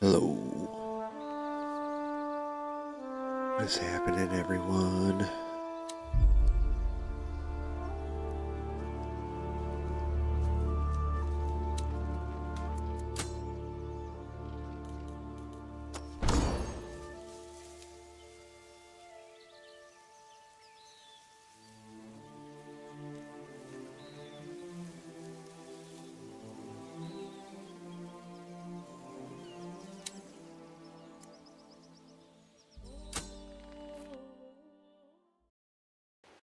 Hello. What is happening, everyone?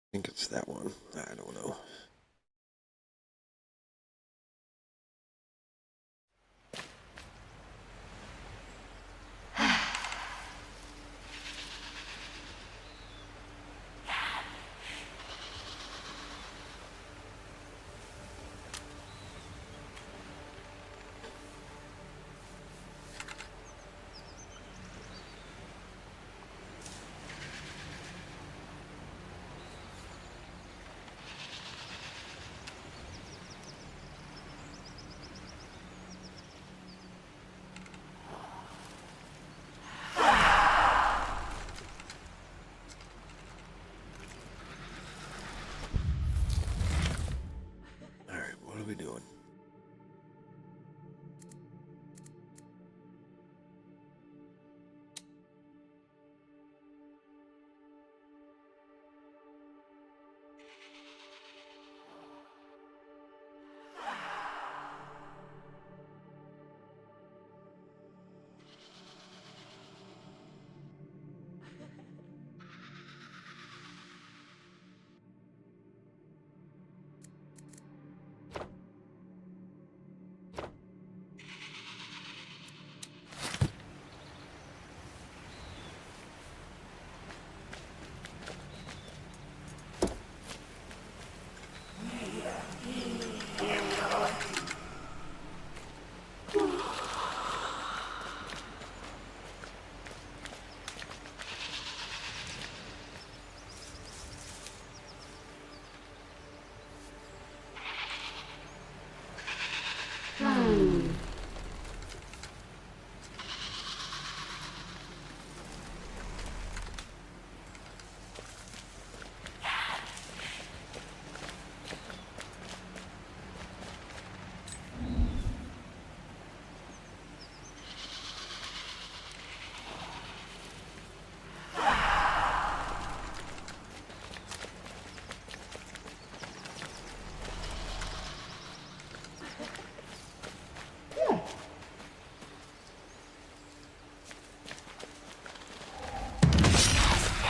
I think it's that one. I don't know. What are we doing?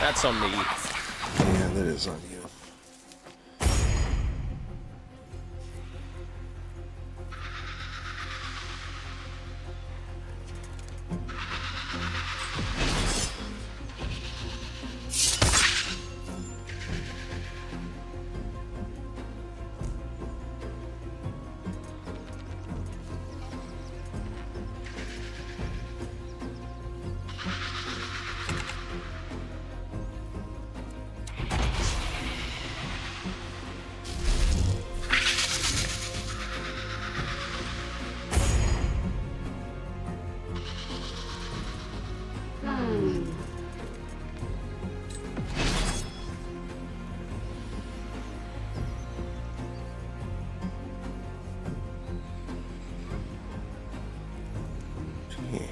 That's on me. Yeah, that is on you.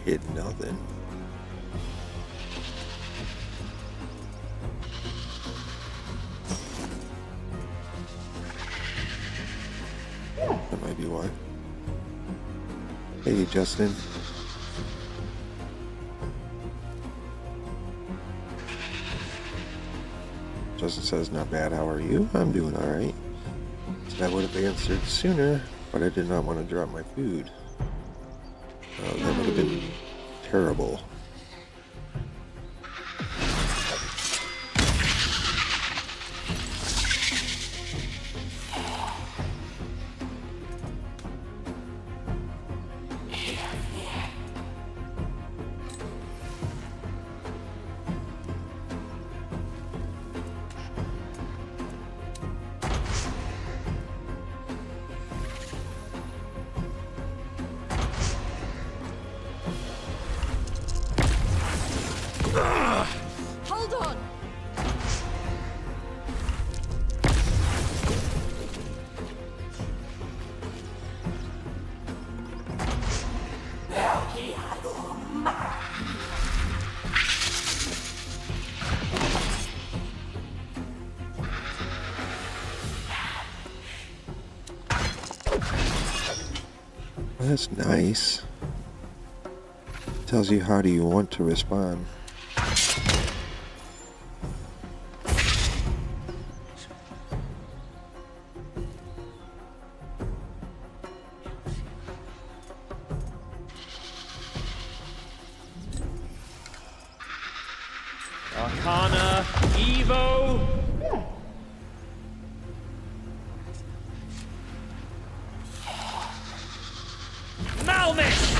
Hit nothing. That might be why. Hey, Justin. Justin says, not bad, how are you? I'm doing alright. I would have answered sooner, but I did not want to drop my food. That would have been terrible. That's nice. Tells you how do you want to respond. Arcana, Evo. Malmix!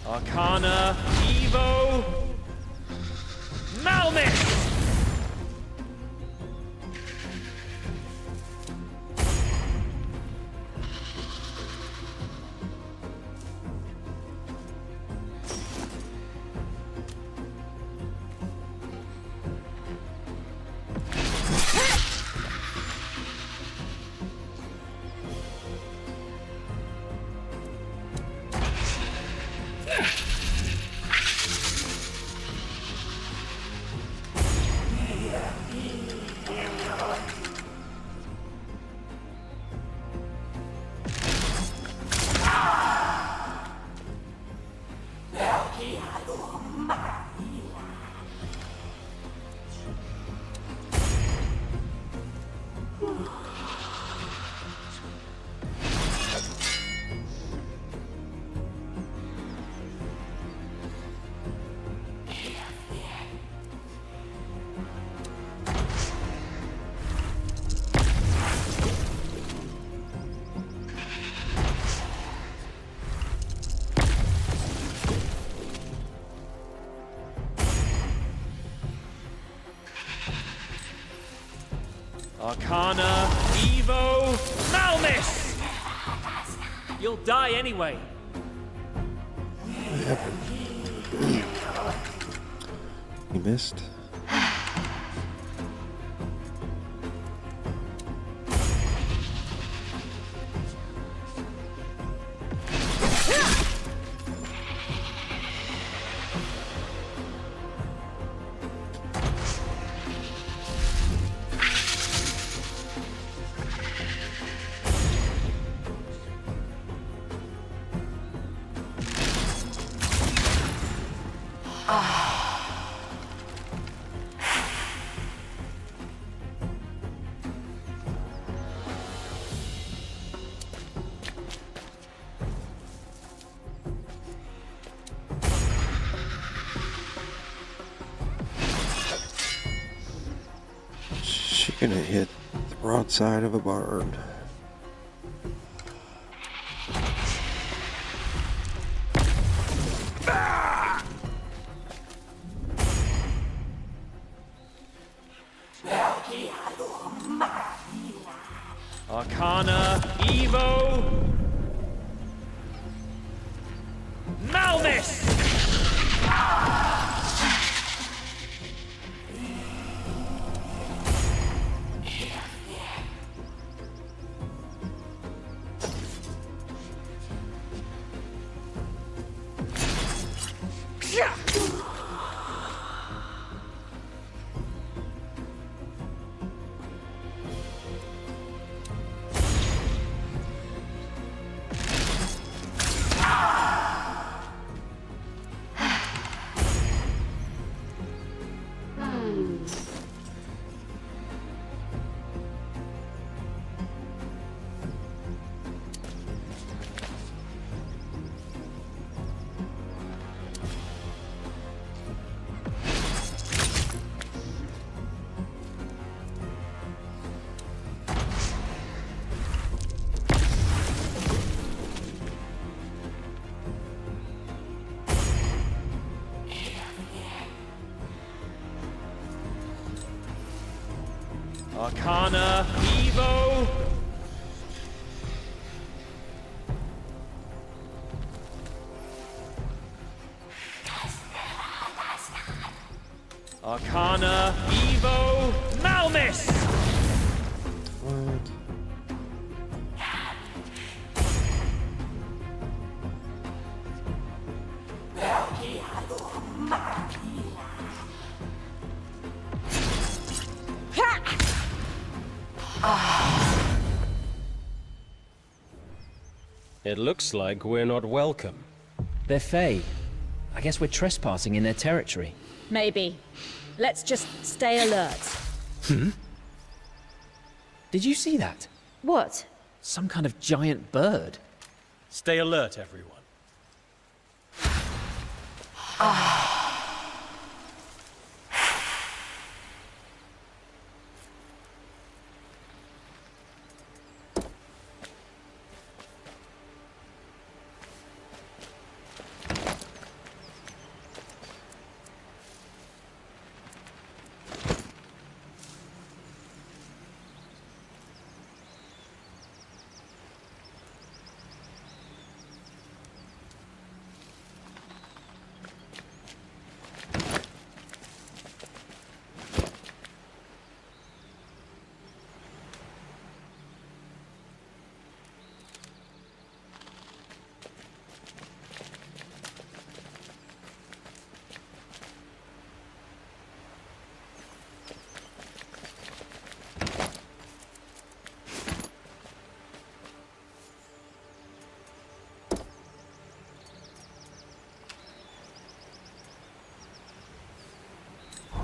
Arcana, Evo, Malmix! Arcana, Evo, Malmix! You'll die anyway. What happened? You missed? gonna hit the broadside of a barn. Arcana, Evo, Malmis! Arcana, Evo, Arcana, Evo, Malmis! What? It looks like we're not welcome. They're Fae. I guess we're trespassing in their territory. Maybe. Let's just stay alert. Did you see that? What? Some kind of giant bird. Stay alert, everyone.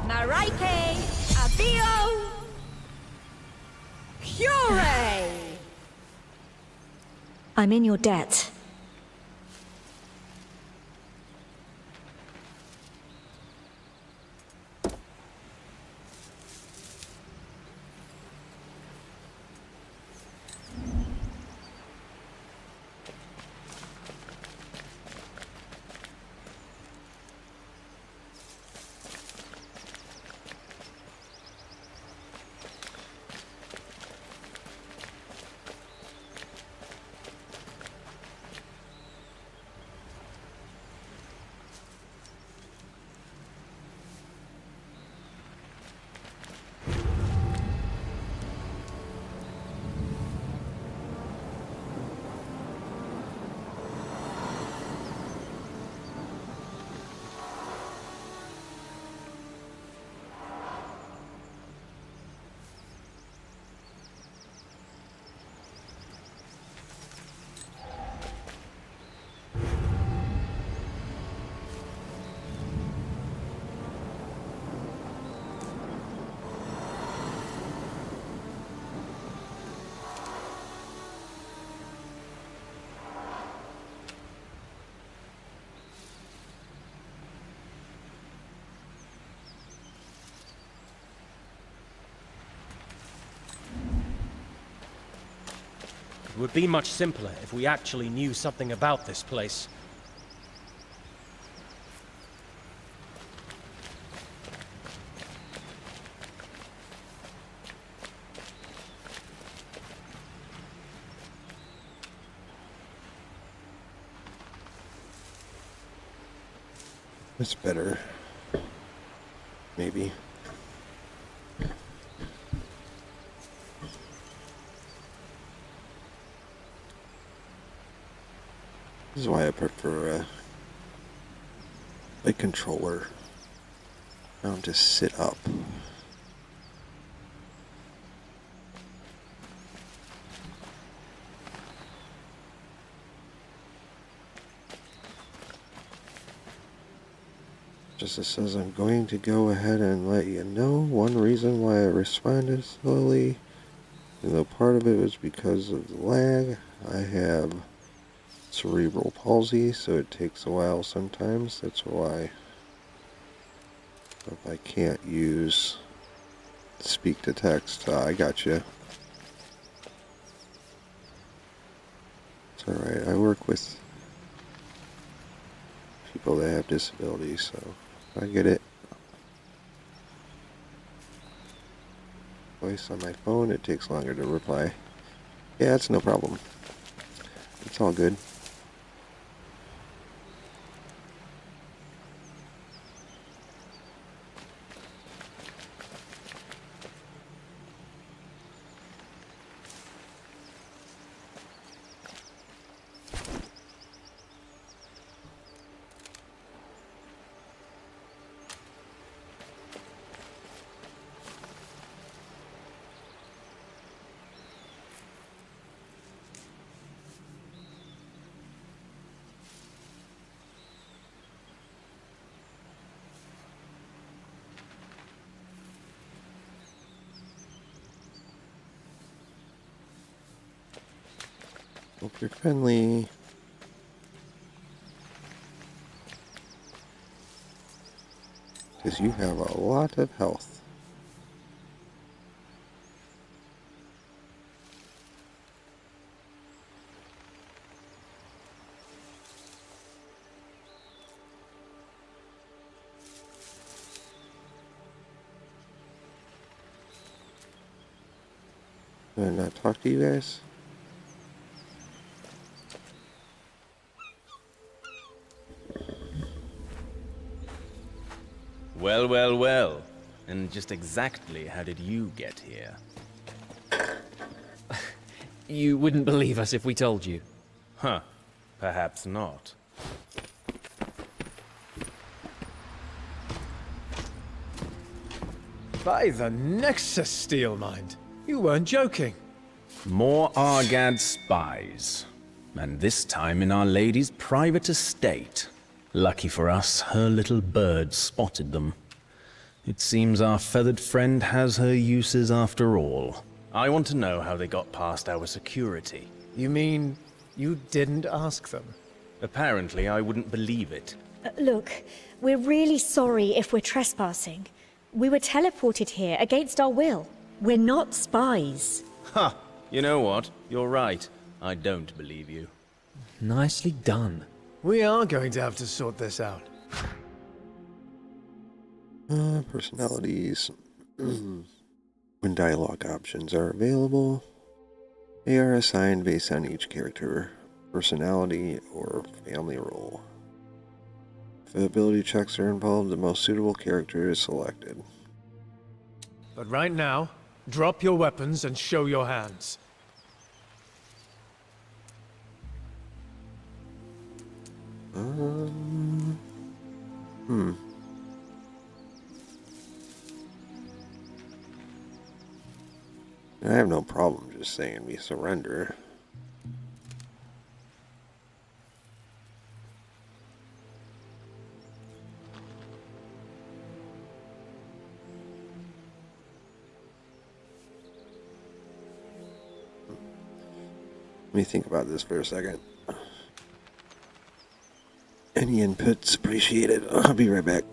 Marike, Avio, Pure! I'm in your debt. It would be much simpler if we actually knew something about this place. It's better. Maybe. This is why I prefer a controller. I don't just sit up. Just it says I'm going to go ahead and let you know one reason why I responded slowly. Even though part of it was because of the lag. I have cerebral palsy, so it takes a while sometimes. That's why if I can't use speak to text, I got you. It's alright, I work with people that have disabilities, so I get it. Voice on my phone, it takes longer to reply. Yeah, it's no problem. It's all good. Hope you're friendly. Because you have a lot of health. Did I not talk to you guys? Well, well, well. And just exactly how did you get here? You wouldn't believe us if we told you. Huh. Perhaps not. By the Nexus, Steelmind. You weren't joking. More Argad spies. And this time in Our Lady's private estate. Lucky for us, her little bird spotted them. It seems our feathered friend has her uses after all. I want to know how they got past our security. You mean you didn't ask them? Apparently, I wouldn't believe it. Look, we're really sorry if we're trespassing. We were teleported here against our will. We're not spies. Ha! You know what? You're right. I don't believe you. Nicely done. We are going to have to sort this out. Personalities. When dialogue options are available, they are assigned based on each character, personality, or family role. If ability checks are involved, the most suitable character is selected. But right now, drop your weapons and show your hands. I have no problem just saying we surrender. Let me think about this for a second. Any inputs appreciated. I'll be right back.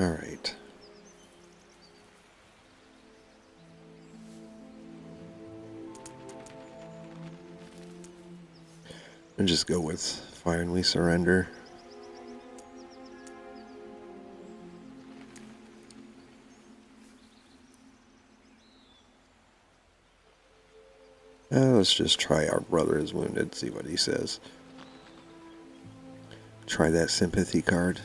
Alright. And just go with finally surrender. Let's just try our brother is wounded, see what he says. Try that sympathy card.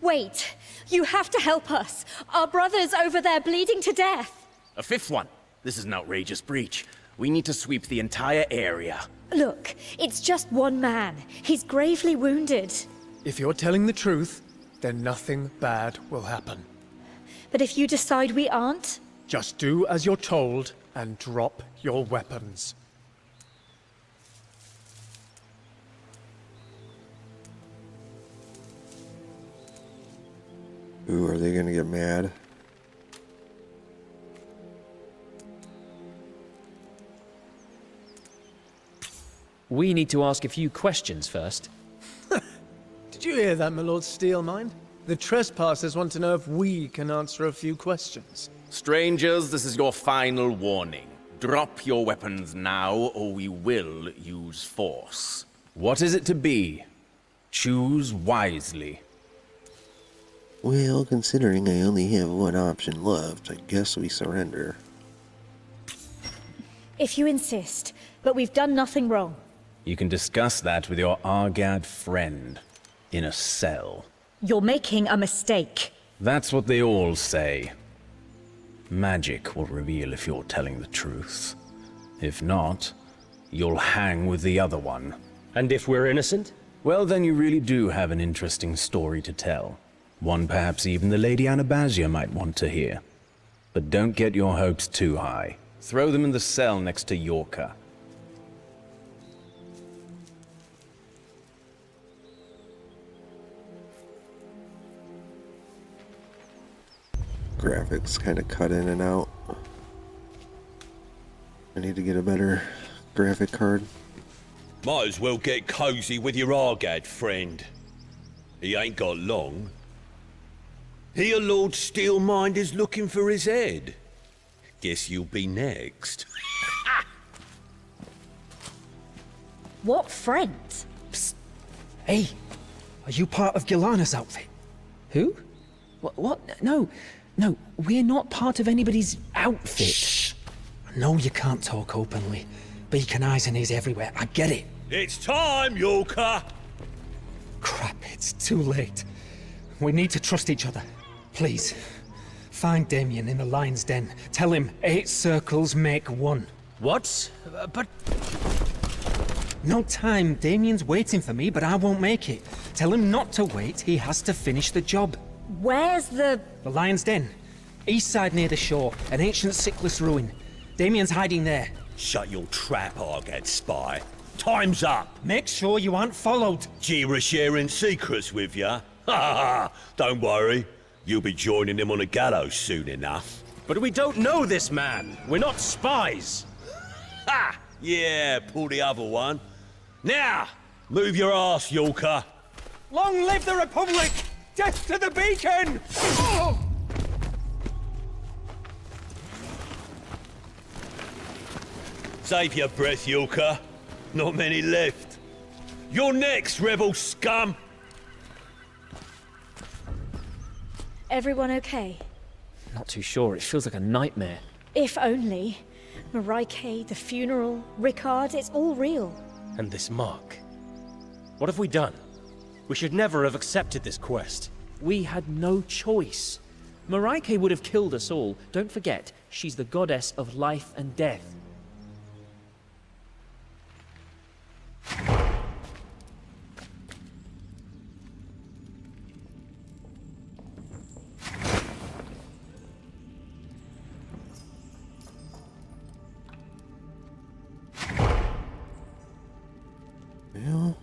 Wait! You have to help us! Our brother's over there bleeding to death! A fifth one. This is an outrageous breach. We need to sweep the entire area. Look, it's just one man. He's gravely wounded. If you're telling the truth, then nothing bad will happen. But if you decide we aren't? Just do as you're told and drop your weapons. Ooh, are they gonna get mad? We need to ask a few questions first. Did you hear that, my Lord Steelmind? The trespassers want to know if we can answer a few questions. Strangers, this is your final warning. Drop your weapons now, or we will use force. What is it to be? Choose wisely. Well, considering I only have one option left, I guess we surrender. If you insist, but we've done nothing wrong. You can discuss that with your Argad friend in a cell. You're making a mistake. That's what they all say. Magic will reveal if you're telling the truth. If not, you'll hang with the other one. And if we're innocent? Well, then you really do have an interesting story to tell. One perhaps even the Lady Anabasia might want to hear. But don't get your hopes too high. Throw them in the cell next to Yorka. Graphics kind of cut in and out. I need to get a better graphic card. Might as well get cozy with your Argad friend. He ain't got long. Here Lord Steelmind is looking for his head. Guess you'll be next. What friend? Hey, are you part of Gilana's outfit? Who? What? No, we're not part of anybody's outfit. Shh! I know you can't talk openly. Beacon eyes and ears everywhere, I get it. It's time, Yorka! Crap, it's too late. We need to trust each other. Please, find Damien in the lion's den. Tell him 8 circles make 1. What? But... No time. Damien's waiting for me, but I won't make it. Tell him not to wait. He has to finish the job. Where's the lion's den. East side near the shore. An ancient sickless ruin. Damien's hiding there. Shut your trap, Argad spy. Time's up! Make sure you aren't followed. Jira sharing secrets with ya? Ha ha ha! Don't worry. You'll be joining him on a gallows soon enough. But we don't know this man. We're not spies. Ha! Yeah, pull the other one. Now, move your ass, Yorka. Long live the Republic! Death to the beacon! Oh! Save your breath, Yorka. Not many left. You're next, rebel scum! everyone okay? Not too sure. It feels like a nightmare. If only. Mareike, the funeral, Rickard, it's all real. And this mark. What have we done? We should never have accepted this quest. We had no choice. Mareike would have killed us all. Don't forget, she's the goddess of life and death. Well,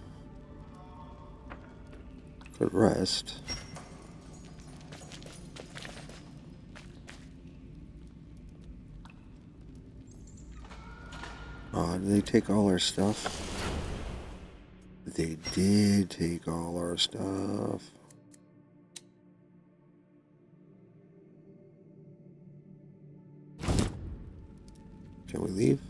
good rest. Oh, did they take all our stuff? They did take all our stuff. Can we leave?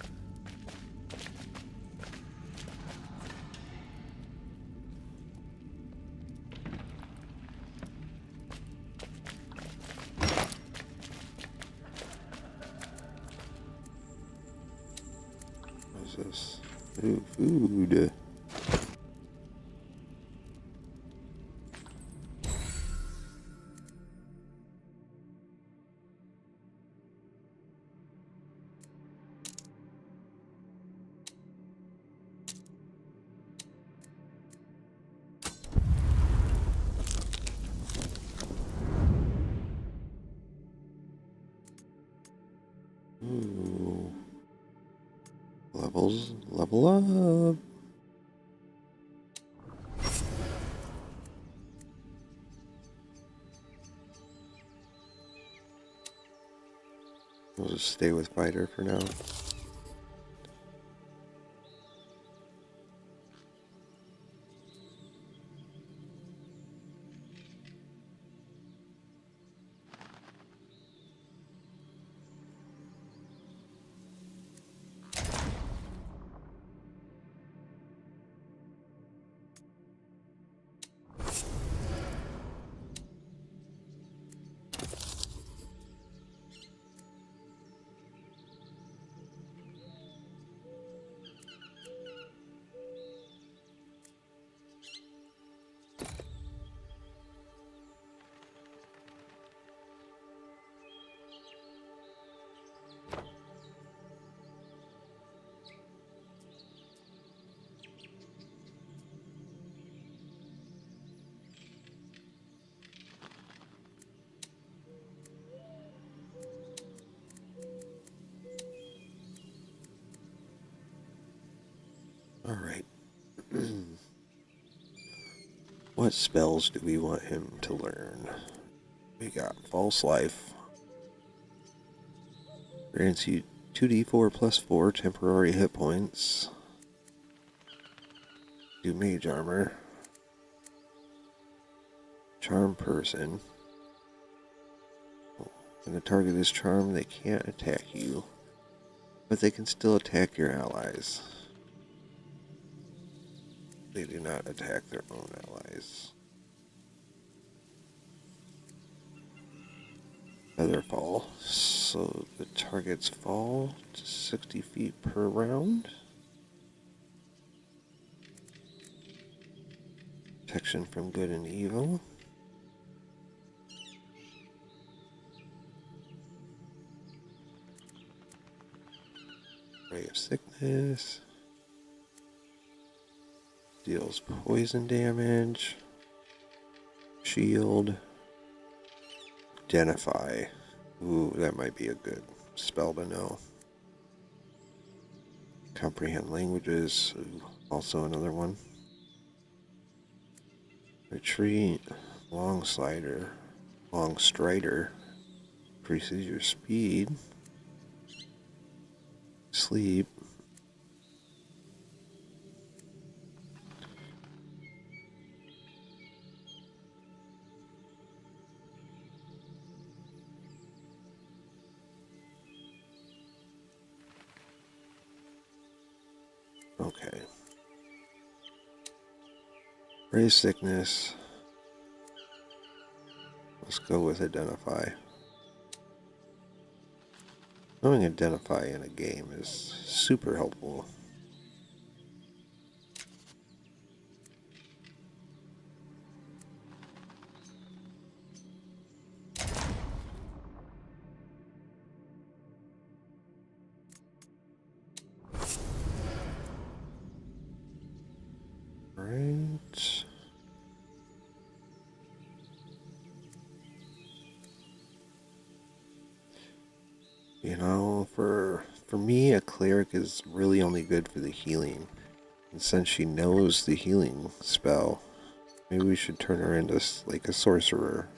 What's this? Ooh, food. Ooh. Level up. We'll just stay with fighter for now. All right. What spells do we want him to learn? We got False Life. Grants you 2d4 plus 4 temporary hit points. Do Mage Armor. Charm Person. When the target is charmed, they can't attack you, but they can still attack your allies. They do not attack their own allies. Featherfall. So the targets fall to 60 feet per round. Protection from good and evil. Ray of Sickness. Deals poison damage. Shield. Identify. Ooh, that might be a good spell to know. Comprehend languages. Ooh, also another one. Retreat. Long Strider. Increases your speed. Sleep. Okay. Raise Sickness. Let's go with Identify. Knowing Identify in a game is super helpful. Right. You know, for me, a cleric is really only good for the healing. And since she knows the healing spell, maybe we should turn her into like a sorcerer.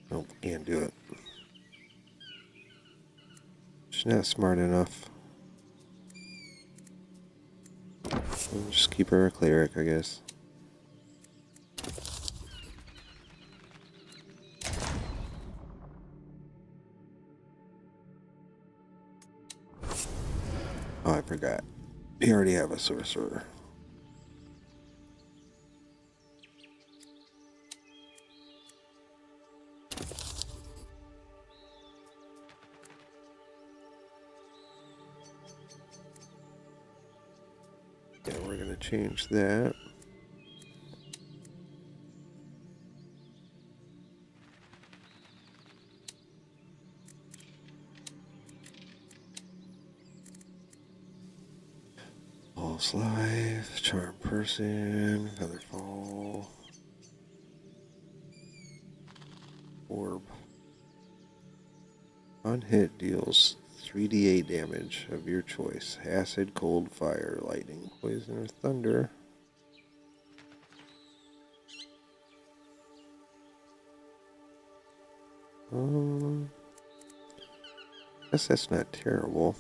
Nope, can't do it. not smart enough. We'll just keep her a cleric, I guess. Oh, I forgot. We already have a sorcerer. Yeah, we're going to change that. False life, charm person, feather fall, orb. On hit deals 3d8 damage of your choice. Acid, cold, fire, lightning, poison, or thunder. Guess that's not terrible.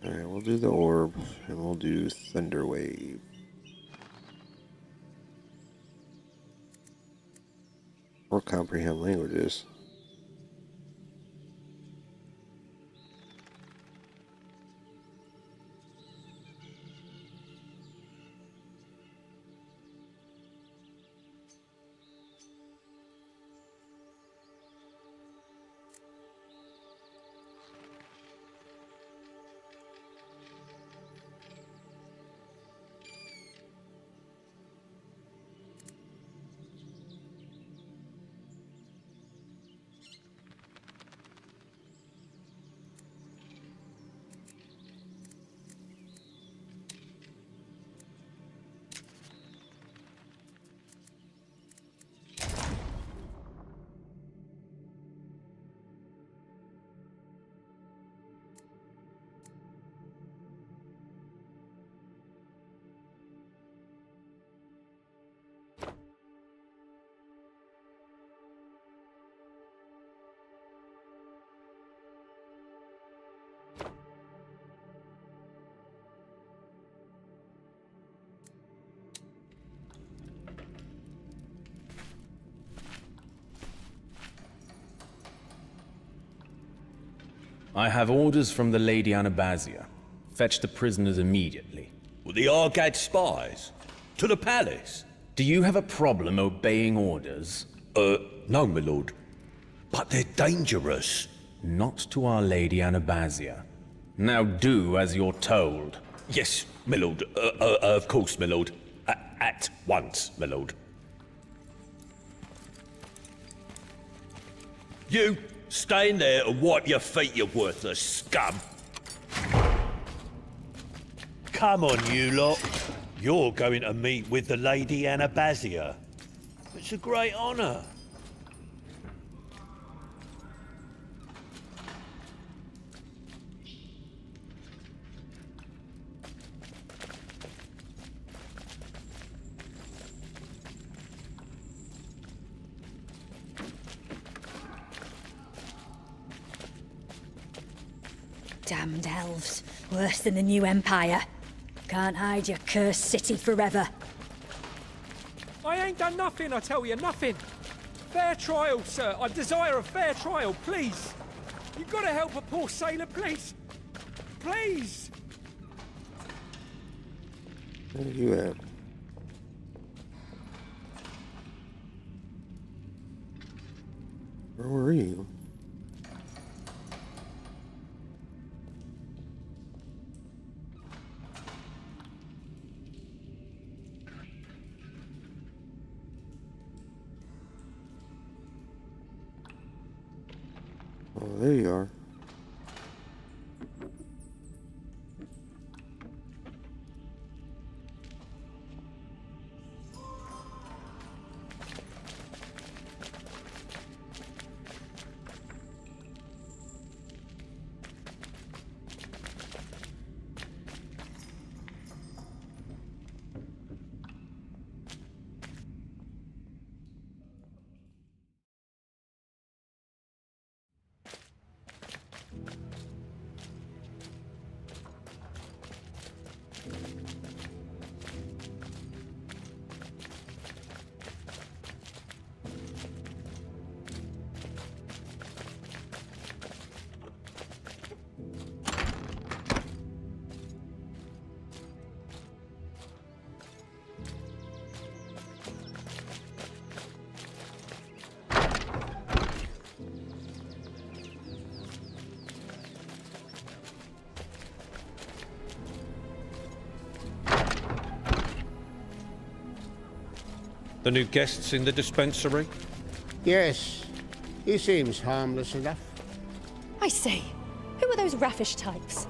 Alright, we'll do the orb, and we'll do Thunder Wave. Or comprehend languages. I have orders from the Lady Anabasia. Fetch the prisoners immediately. Well, the Argad spies? To the palace? Do you have a problem obeying orders? No, my lord. But they're dangerous. Not to Our Lady Anabasia. Now do as you're told. Yes, my lord. Of course, my lord. At once, my lord. You, stay in there and wipe your feet, you worthless scum. Come on, you lot. You're going to meet with the Lady Anabasia. It's a great honor. Damned elves. Worse than the new empire. Can't hide your cursed city forever. I ain't done nothing, I tell you, nothing. Fair trial, sir. I desire a fair trial, please. You've got to help a poor sailor, please. Please! Where are you at? Where were you? Oh, there you are. The new guests in the dispensary? Yes, he seems harmless enough. I say, who are those raffish types?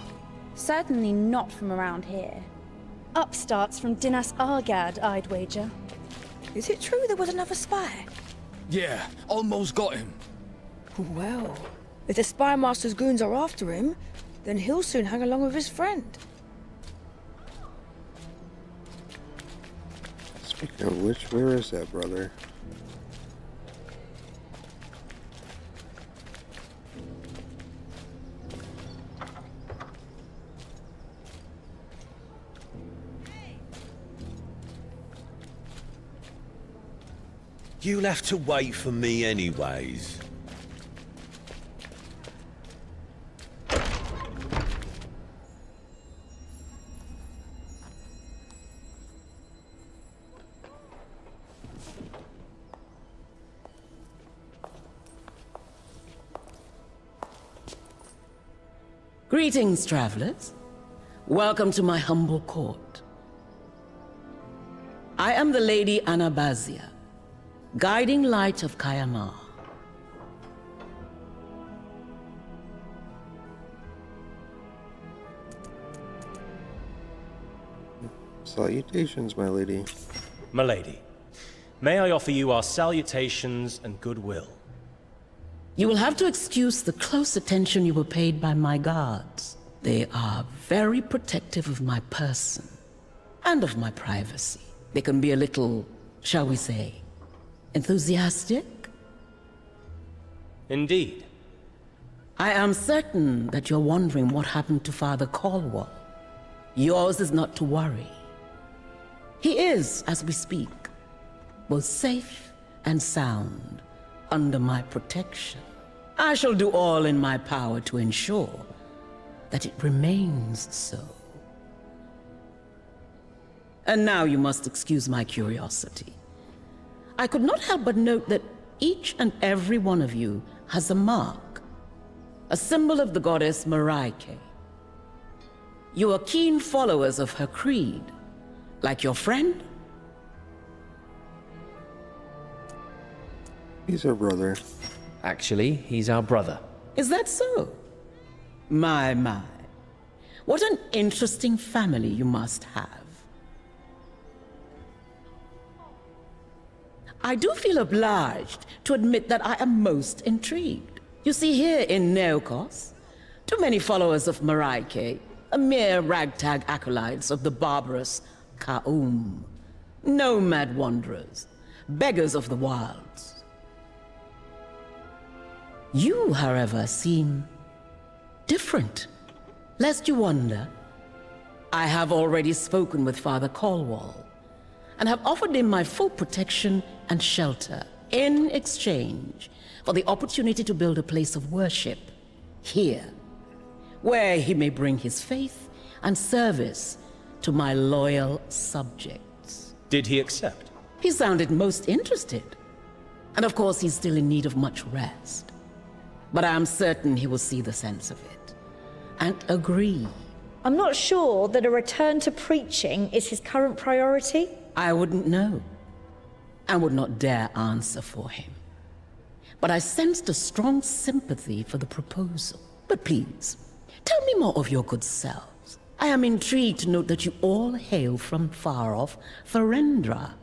Certainly not from around here. Upstarts from Dinas Argad, I'd wager. Is it true there was another spy? Yeah, almost got him. Well, if the spy master's goons are after him, then he'll soon hang along with his friend. Speaking of which, where is that brother? You'll have to wait for me anyways. Greetings, travelers. Welcome to my humble court. I am the Lady Anabazia, guiding light of Kayamar. Salutations, my lady. Milady, may I offer you our salutations and goodwill? You will have to excuse the close attention you were paid by my guards. They are very protective of my person and of my privacy. They can be a little, shall we say, enthusiastic? Indeed. I am certain that you're wondering what happened to Father Caldwell. Yours is not to worry. He is, as we speak, both safe and sound under my protection. I shall do all in my power to ensure that it remains so. And now you must excuse my curiosity. I could not help but note that each and every one of you has a mark, a symbol of the goddess Maraike. You are keen followers of her creed, like your friend? He's our brother. Actually, he's our brother. Is that so? My. What an interesting family you must have. I do feel obliged to admit that I am most intrigued. You see, here in Neokos, too many followers of Maraike are mere ragtag acolytes of the barbarous Ka'um, nomad wanderers, beggars of the wilds. You, however, seem different. Lest you wonder, I have already spoken with Father Caldwell and have offered him my full protection and shelter in exchange for the opportunity to build a place of worship here, where he may bring his faith and service to my loyal subjects. Did he accept? He sounded most interested. And of course, he's still in need of much rest. But I am certain he will see the sense of it and agree. I'm not sure that a return to preaching is his current priority. I wouldn't know, and would not dare answer for him. But I sensed a strong sympathy for the proposal. But please, tell me more of your good selves. I am intrigued to note that you all hail from far-off Ferendra,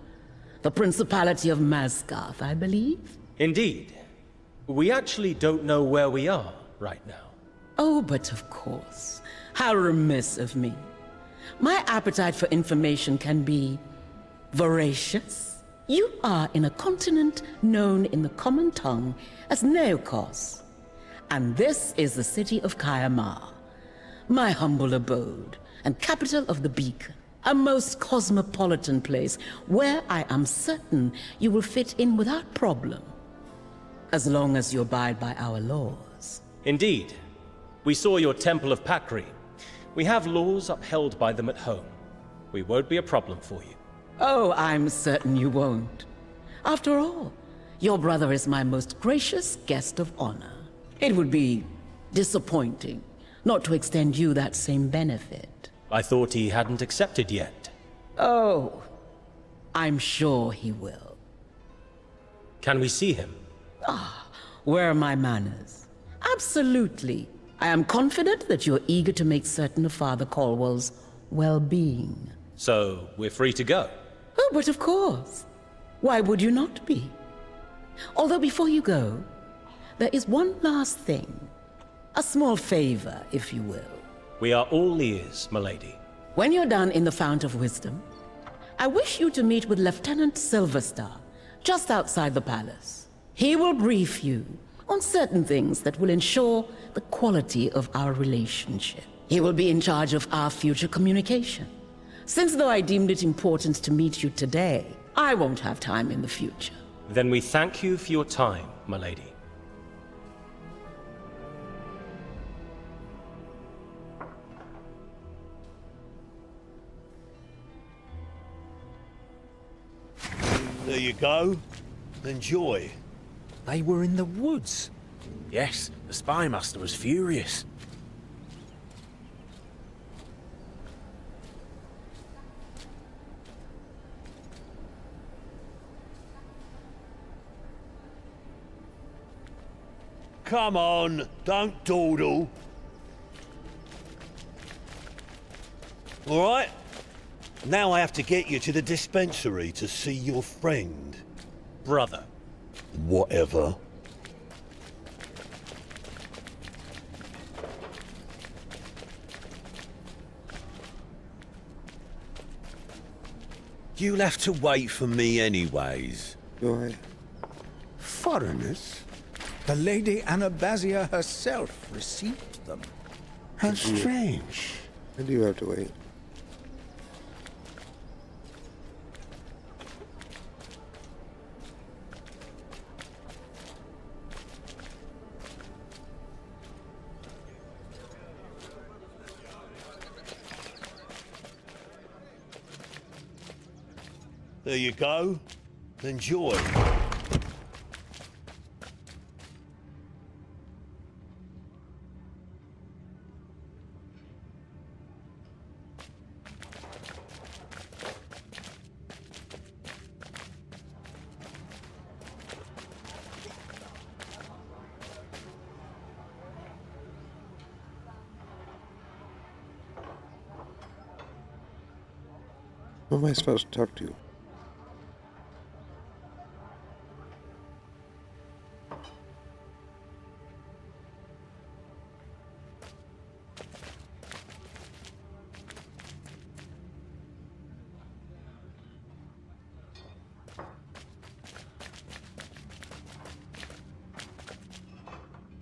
the Principality of Masgarth, I believe? Indeed. We actually don't know where we are right now. Oh, but of course. How remiss of me. My appetite for information can be voracious. You are in a continent known in the common tongue as Neokos. And this is the city of Kayamar, my humble abode and capital of the Beacon. A most cosmopolitan place where I am certain you will fit in without problem, as long as you abide by our laws. Indeed. We saw your Temple of Pakri. We have laws upheld by them at home. We won't be a problem for you. Oh, I'm certain you won't. After all, your brother is my most gracious guest of honor. It would be disappointing not to extend you that same benefit. I thought he hadn't accepted yet. Oh, I'm sure he will. Can we see him? Where are my manners? Absolutely. I am confident that you're eager to make certain of Father Caldwell's well-being. So, we're free to go? Oh, but of course. Why would you not be? Although before you go, there is one last thing. A small favor, if you will. We are all ears, milady. When you're done in the Fount of Wisdom, I wish you to meet with Lieutenant Silverstar, just outside the palace. He will brief you on certain things that will ensure the quality of our relationship. He will be in charge of our future communication. Since though I deemed it important to meet you today, I won't have time in the future. Then we thank you for your time, milady. There you go. Enjoy. They were in the woods. Yes, the spymaster was furious. Come on, don't dawdle. All right? Now I have to get you to the dispensary to see your friend. Brother. Whatever. You'll have to wait for me anyways. Do I? Foreigners? The Lady Anabazia herself received them. How strange. I do have to wait. There you go. Enjoy. Who am I supposed to talk to?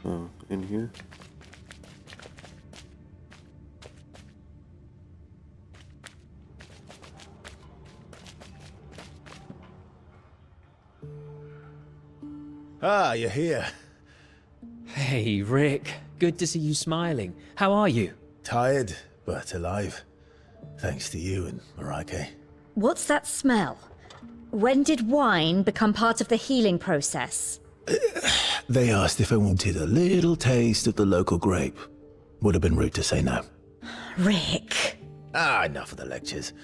Oh, in here? Ah, you're here. Hey, Rick. Good to see you smiling. How are you? Tired, but alive. Thanks to you and Marike. What's that smell? When did wine become part of the healing process? They asked if I wanted a little taste of the local grape. Would have been rude to say no. Rick. Ah, enough of the lectures.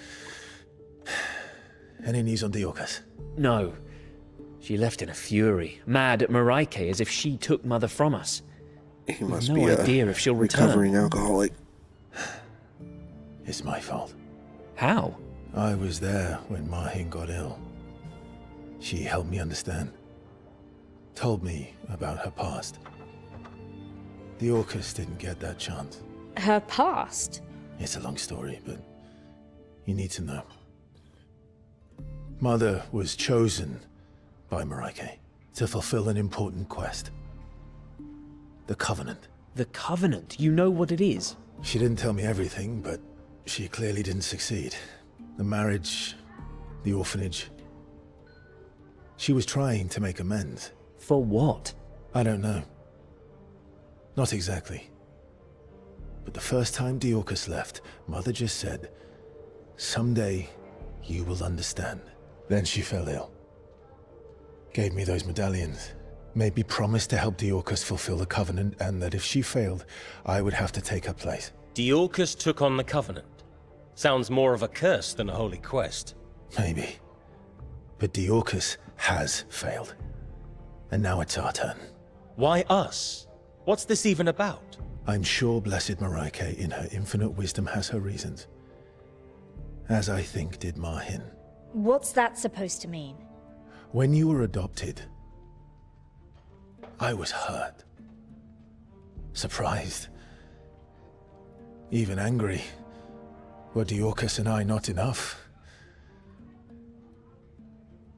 Any news on Diorcas? No. She left in a fury, mad at Marike as if she took Mother from us. He must no be idea if she'll return. Recovering alcoholic. It's my fault. How? I was there when Mahin got ill. She helped me understand. Told me about her past. Diorcas didn't get that chance. Her past? It's a long story, but you need to know. Mother was chosen by Marike to fulfill an important quest. The Covenant. The Covenant? You know what it is? She didn't tell me everything, but she clearly didn't succeed. The marriage, the orphanage. She was trying to make amends. For what? I don't know. Not exactly. But the first time Diorcas left, Mother just said, "Someday you will understand." Then she fell ill. Gave me those medallions. Made me promise to help Diorcas fulfill the Covenant, and that if she failed, I would have to take her place. Diorcas took on the Covenant. Sounds more of a curse than a holy quest. Maybe. But Diorcas has failed. And now it's our turn. Why us? What's this even about? I'm sure Blessed Marike, in her infinite wisdom, has her reasons. As I think did Mahin. What's that supposed to mean? When you were adopted, I was hurt. Surprised. Even angry. Were Diorcus and I not enough?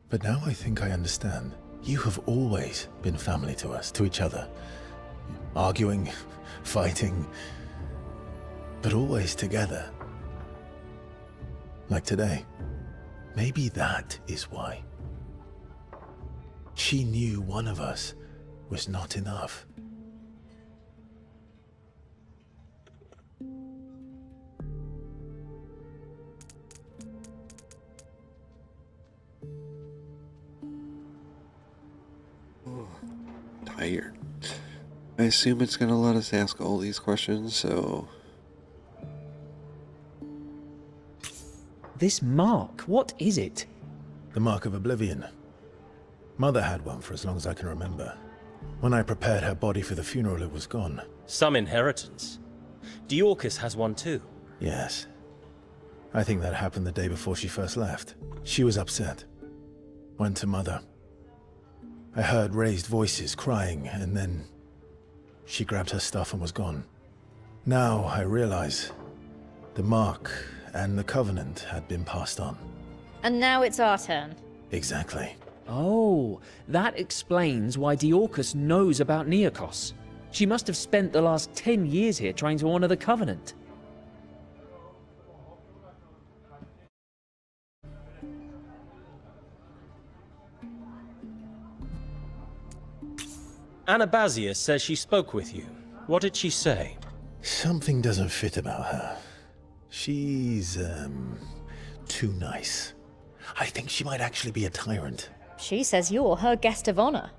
But now I think I understand. You have always been family to us, to each other. Arguing, fighting, but always together. Like today. Maybe that is why. She knew one of us was not enough. Tired. I assume it's gonna let us ask all these questions, so... This mark, what is it? The Mark of Oblivion. Mother had one for as long as I can remember. When I prepared her body for the funeral, it was gone. Some inheritance. Diorcus has one too. Yes. I think that happened the day before she first left. She was upset. Went to Mother. I heard raised voices crying, and then she grabbed her stuff and was gone. Now I realize the Mark and the Covenant had been passed on. And now it's our turn. Exactly. Oh, that explains why Diorcus knows about Neokos. She must have spent the last 10 years here trying to honor the Covenant. Anabasia says she spoke with you. What did she say? Something doesn't fit about her. She's, too nice. I think she might actually be a tyrant. She says you're her guest of honor.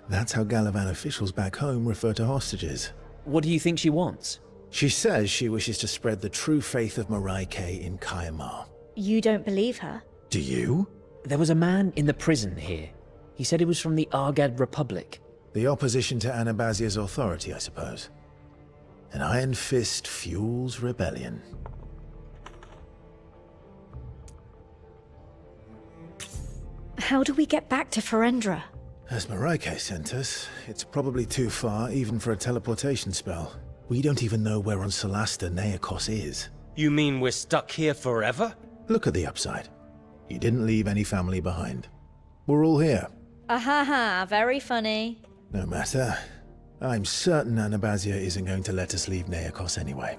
That's how Galavan officials back home refer to hostages. What do you think she wants? She says she wishes to spread the true faith of Marike in Kayamar. You don't believe her? Do you? There was a man in the prison here. He said he was from the Argad Republic. The opposition to Anabasia's authority, I suppose. An iron fist fuels rebellion. How do we get back to Ferendra? As Marike sent us, it's probably too far even for a teleportation spell. We don't even know where on Solasta Neokos is. You mean we're stuck here forever? Look at the upside. You didn't leave any family behind. We're all here. Ahaha, very funny. No matter. I'm certain Anabasia isn't going to let us leave Neokos anyway.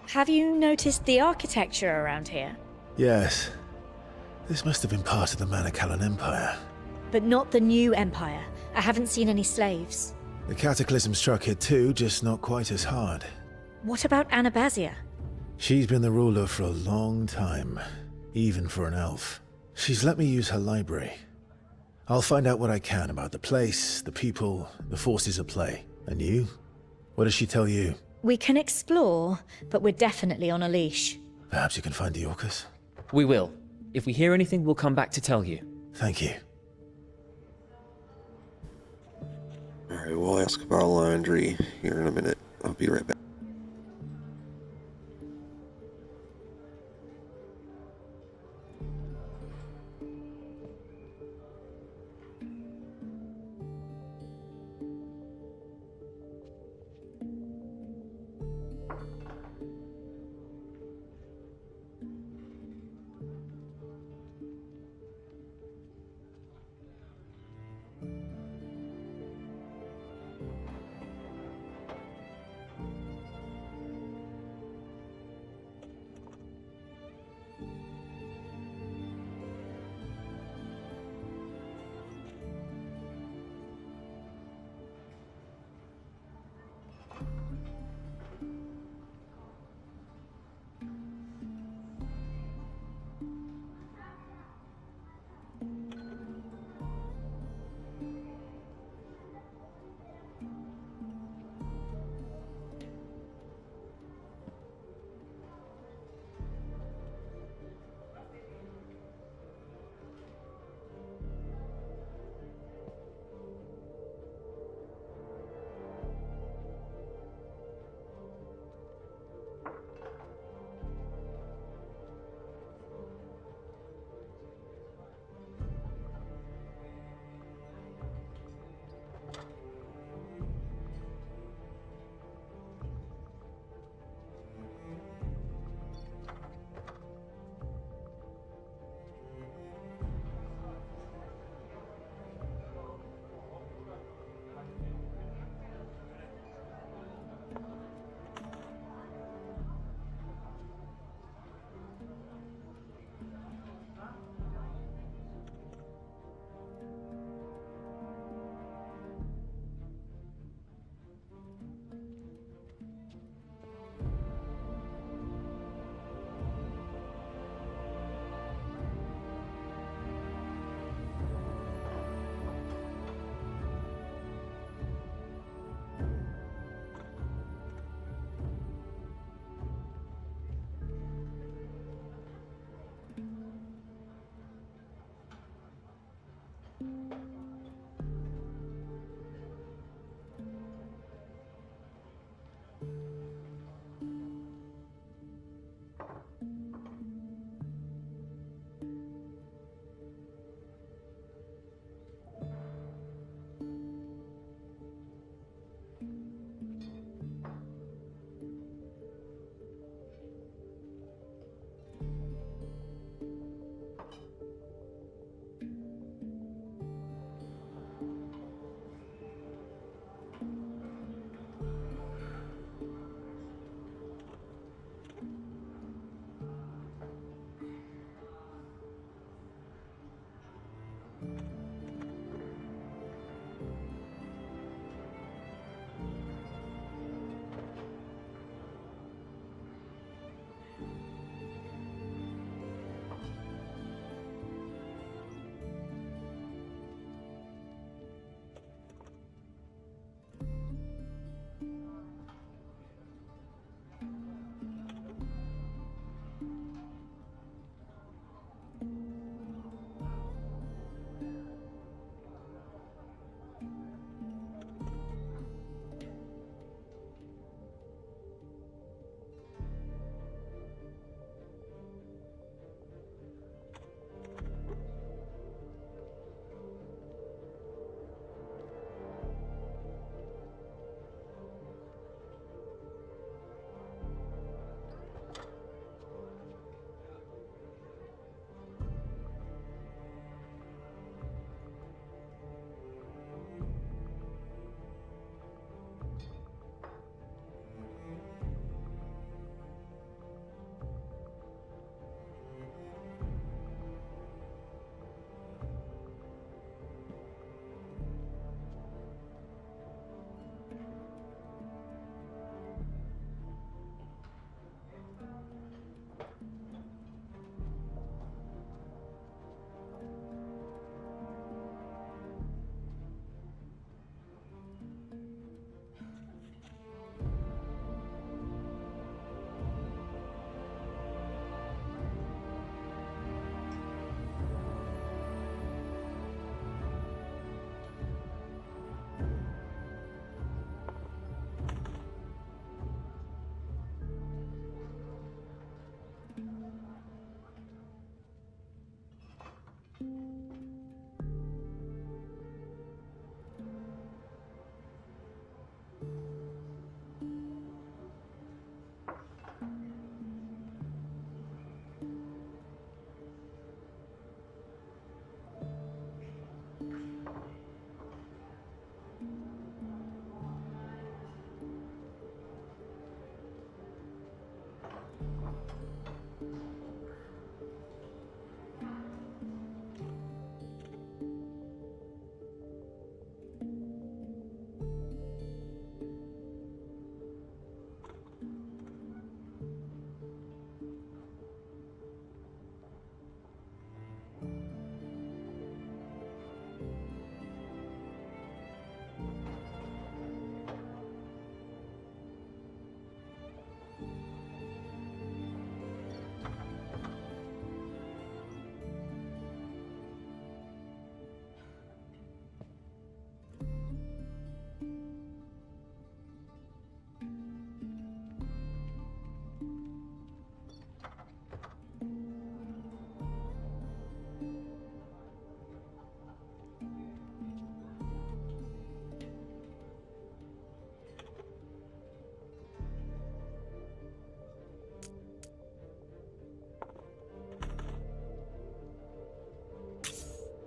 Have you noticed the architecture around here? Yes. This must have been part of the Manakalan Empire. But not the new empire. I haven't seen any slaves. The Cataclysm struck here too, just not quite as hard. What about Anabasia? She's been the ruler for a long time, even for an elf. She's let me use her library. I'll find out what I can about the place, the people, the forces at play. And you? What does she tell you? We can explore, but we're definitely on a leash. Perhaps you can find Diorcus? We will. If we hear anything, we'll come back to tell you. Thank you. Alright, we'll ask about laundry here in a minute. I'll be right back.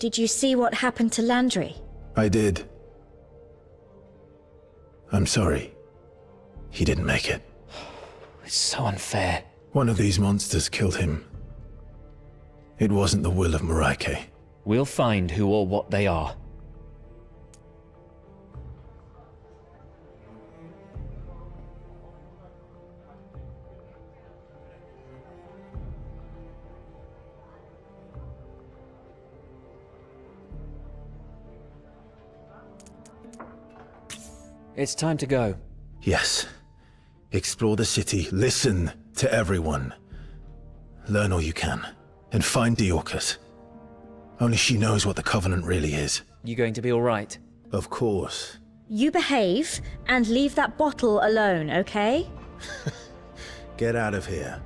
Did you see what happened to Landry? I did. I'm sorry. He didn't make it. It's so unfair. One of these monsters killed him. It wasn't the will of Muraike. We'll find who or what they are. It's time to go. Yes. Explore the city, listen to everyone. Learn all you can, and find Diorcus. Only she knows what the Covenant really is. You going to be alright? Of course. You behave, and leave that bottle alone, okay? Get out of here.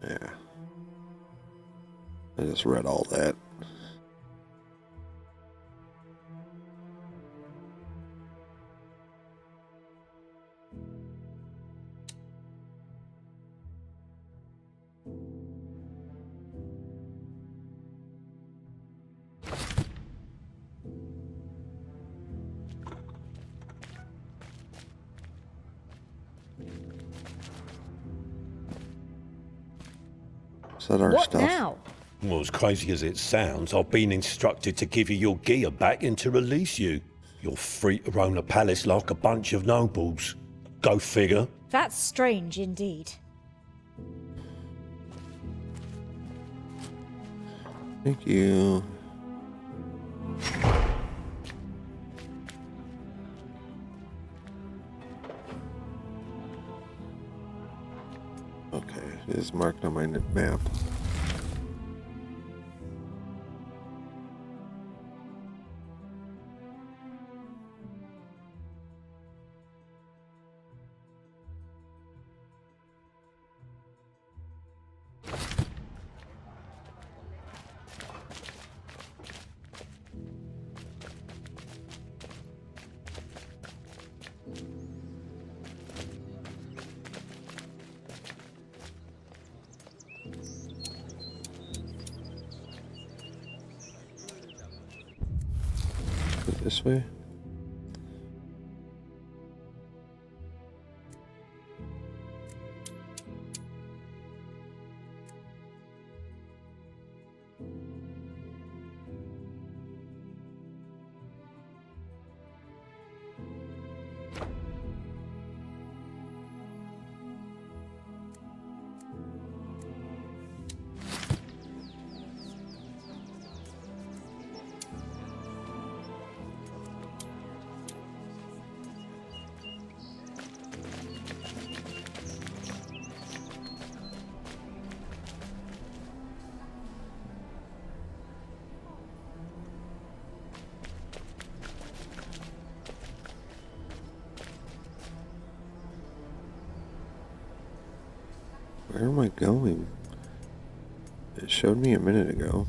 Yeah. I just read all that. Is that our What stuff? now? Well, as crazy as it sounds, I've been instructed to give you your gear back and to release you. You're free to roam the palace like a bunch of nobles. Go figure. That's strange indeed. Thank you. Okay, it is marked on my map. This way? Where am I going? It showed me a minute ago.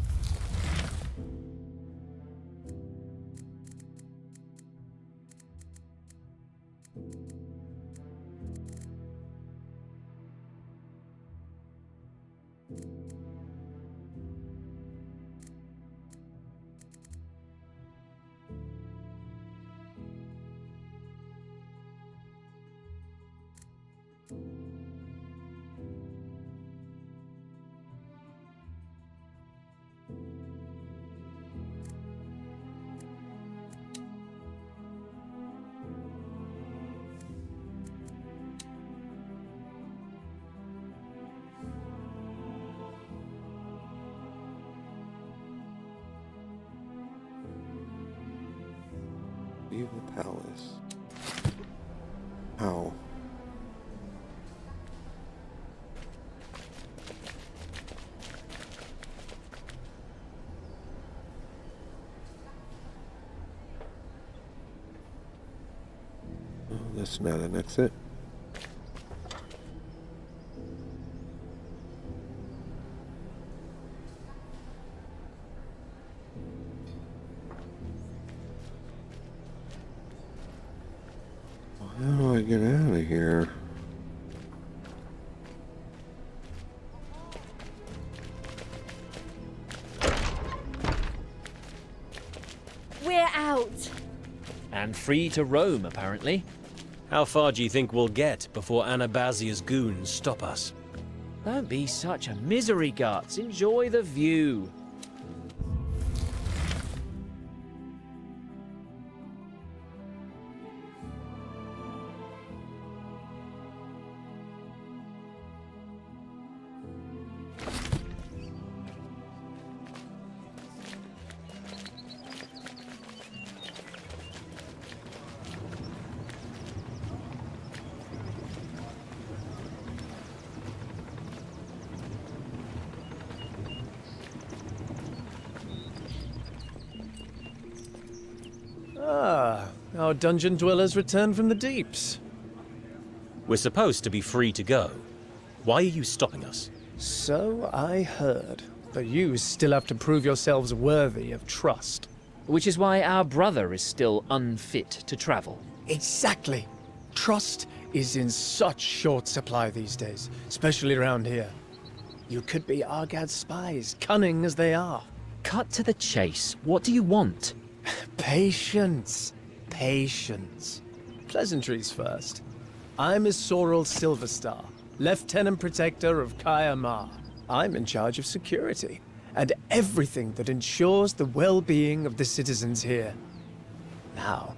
Leave the palace. How? Oh, that's not an exit. How do I get out of here? We're out. And free to roam, apparently. How far do you think we'll get before Anabazia's goons stop us? Don't be such a misery, Guts. Enjoy the view. Ah, our dungeon dwellers returned from the deeps. We're supposed to be free to go. Why are you stopping us? So I heard. But you still have to prove yourselves worthy of trust. Which is why our brother is still unfit to travel. Exactly. Trust is in such short supply these days, especially around here. You could be Argad's spies, cunning as they are. Cut to the chase. What do you want? Patience. Patience. Pleasantries first. I'm Isorel Silverstar, Lieutenant Protector of Kaya Ma. I'm in charge of security, and everything that ensures the well-being of the citizens here. Now,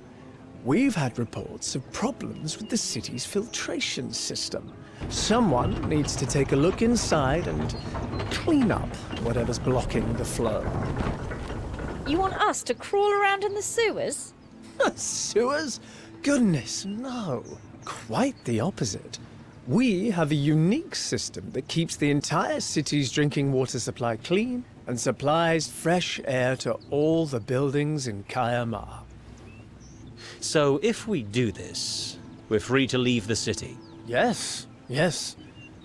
we've had reports of problems with the city's filtration system. Someone needs to take a look inside and clean up whatever's blocking the flow. You want us to crawl around in the sewers? Sewers? Goodness, no. Quite the opposite. We have a unique system that keeps the entire city's drinking water supply clean and supplies fresh air to all the buildings in Kaya Ma. So if we do this, we're free to leave the city? Yes, yes.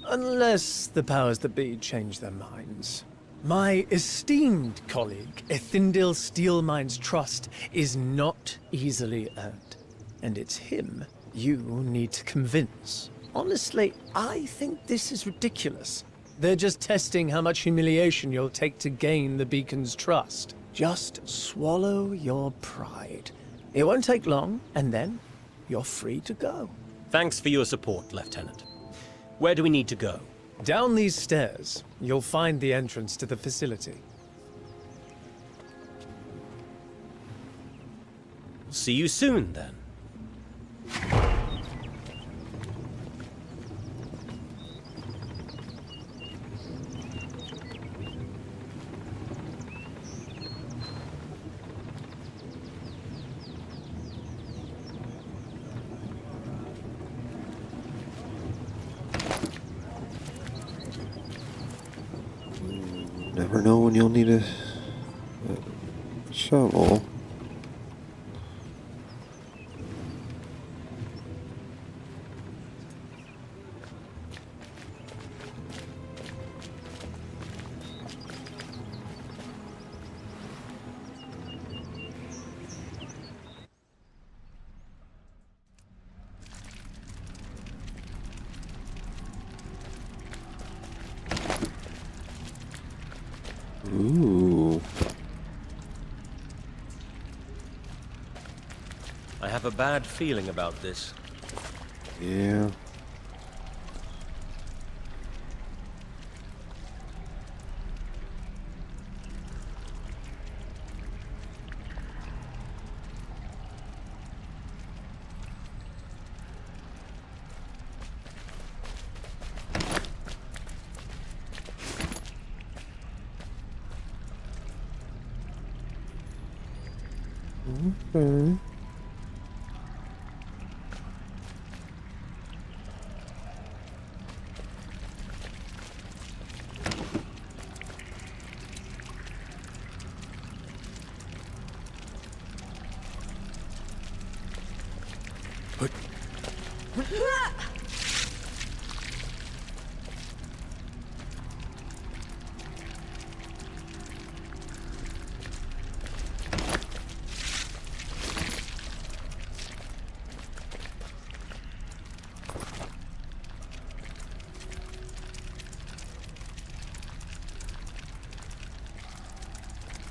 Unless the powers that be change their minds. My esteemed colleague, Ethindil Steelmine's trust is not easily earned. And it's him you need to convince. Honestly, I think this is ridiculous. They're just testing how much humiliation you'll take to gain the Beacon's trust. Just swallow your pride. It won't take long, and then you're free to go. Thanks for your support, Lieutenant. Where do we need to go? Down these stairs, you'll find the entrance to the facility. See you soon, then. Never know when you'll need a shovel. Ooh. I have a bad feeling about this. Yeah. Okay.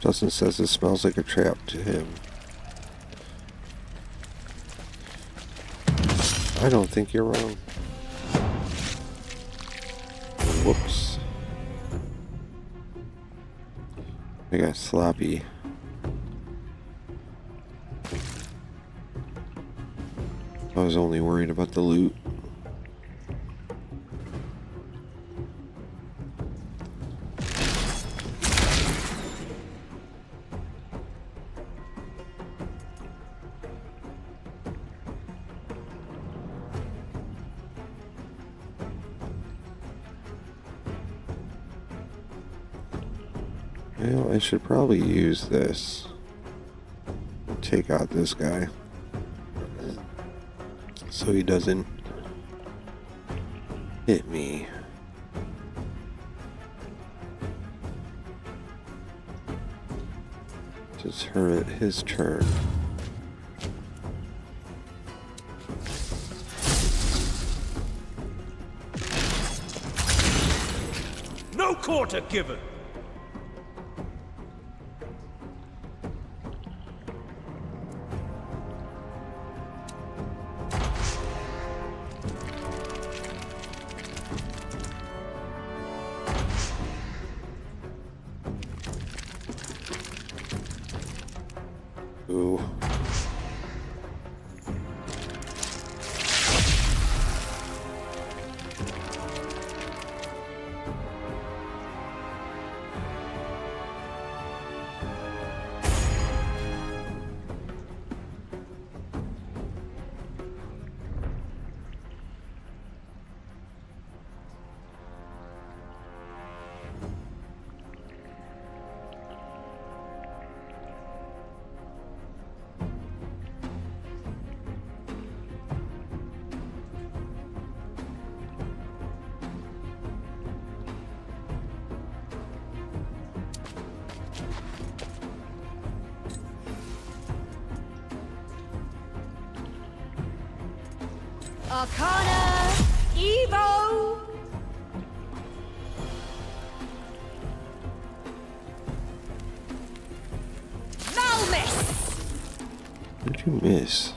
Justin says it smells like a trap to him. I don't think you're wrong. Whoops. I got sloppy. I was only worried about the loot. Well, I should probably use this. Take out this guy. So he doesn't hit me. Just hurt his turn. No quarter given! Ooh. Arcana Evo! Malmis! What'd you miss?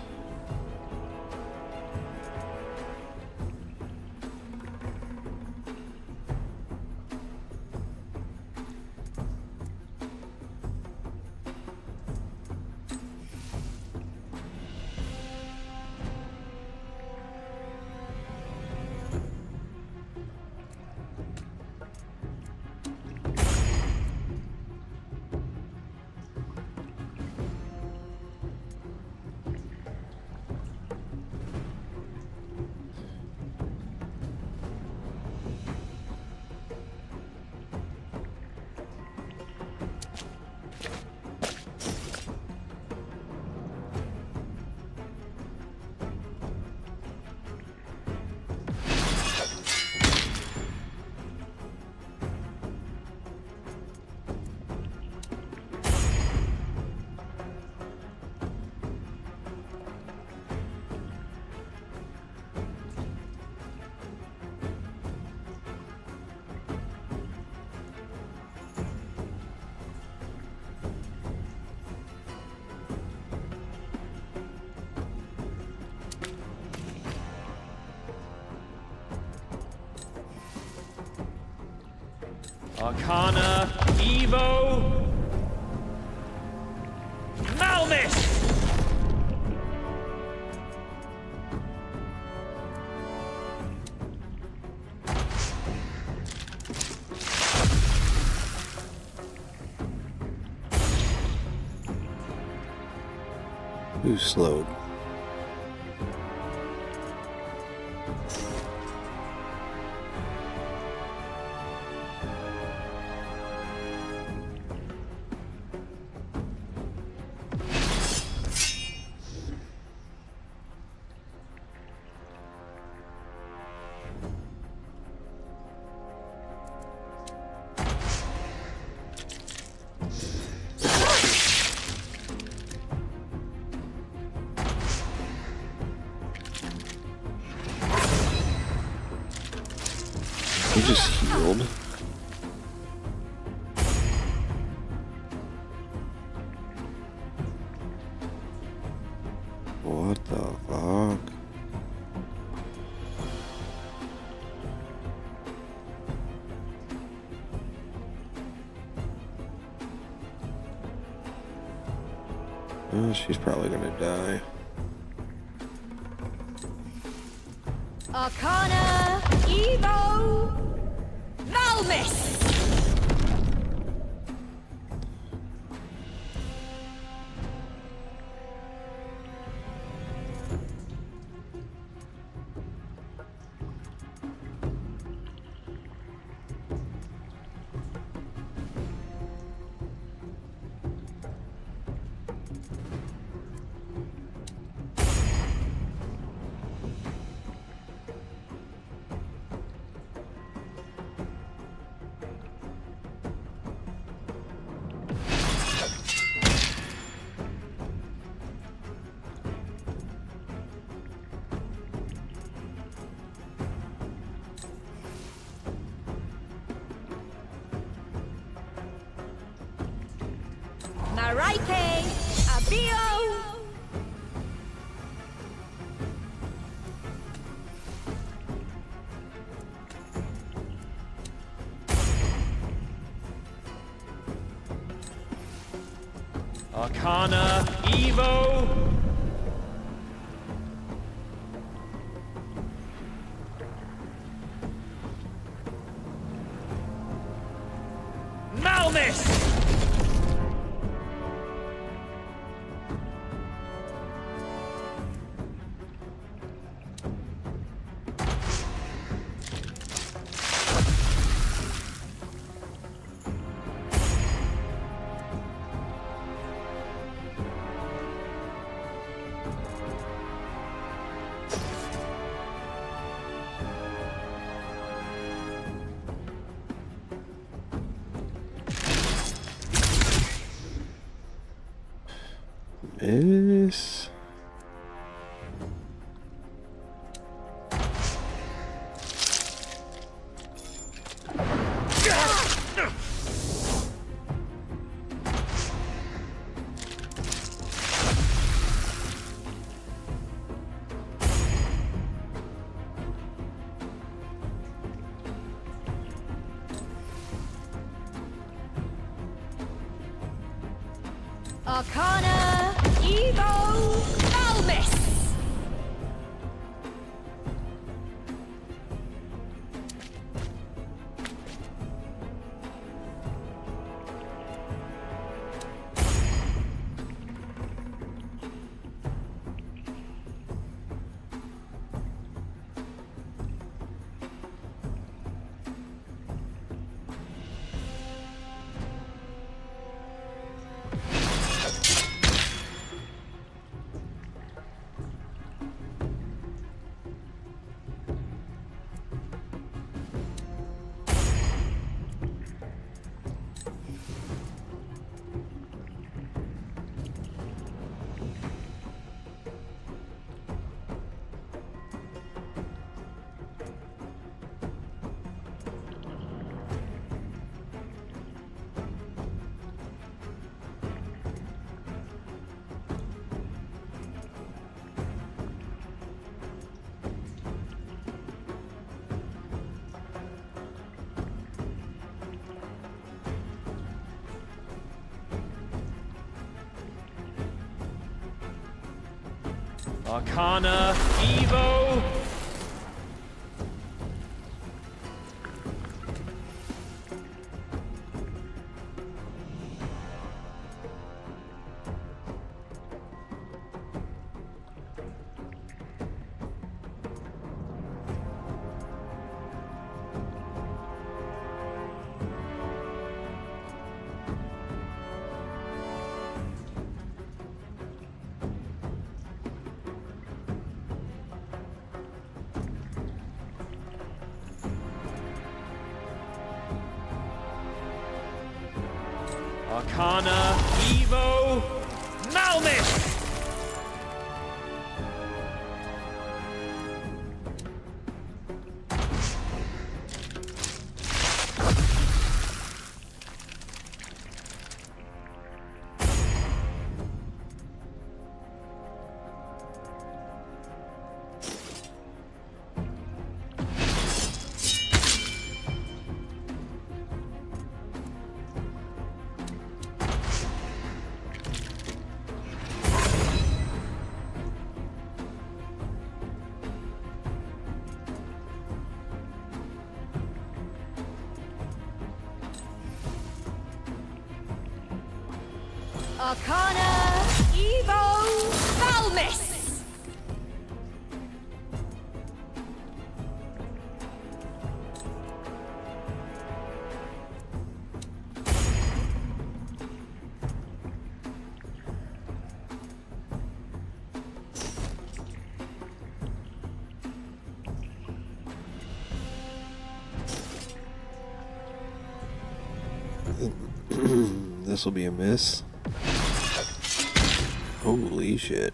Arcana Evo Malmis! Who slowed? He just healed. What the fuck? She's probably gonna die. Arcana, Evo, Malmis! Maraike, Abio! Arcana, Evo. Malmis! Miss. Arcana, Evo, Malmis! Arcana, Evo. Arcana, Evo, Malmis! Arcana Evo Valmis! This will be a miss. Holy shit.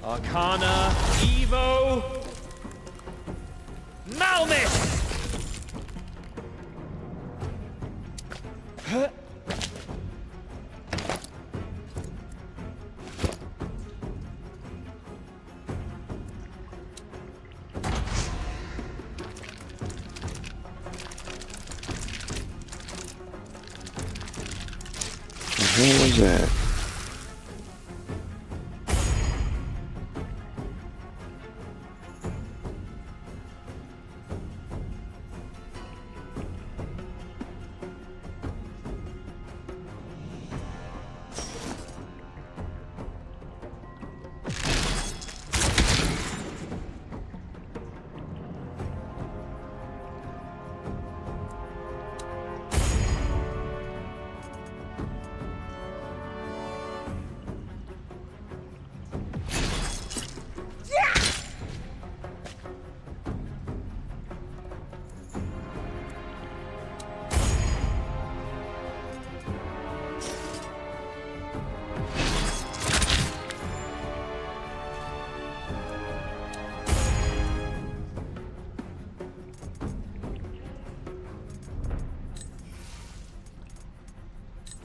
Arcana Evo Malmis! What the hell was that?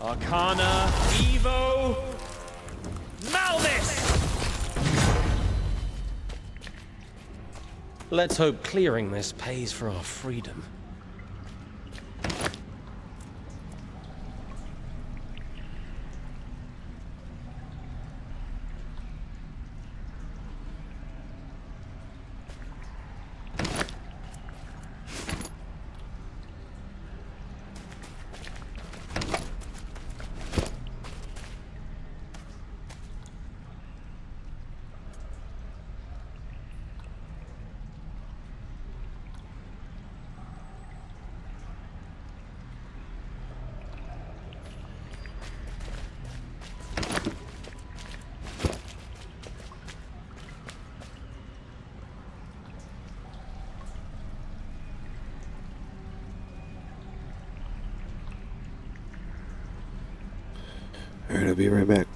Arcana Evo Malmis! Let's hope clearing this pays for our freedom. Alright, I'll be right back.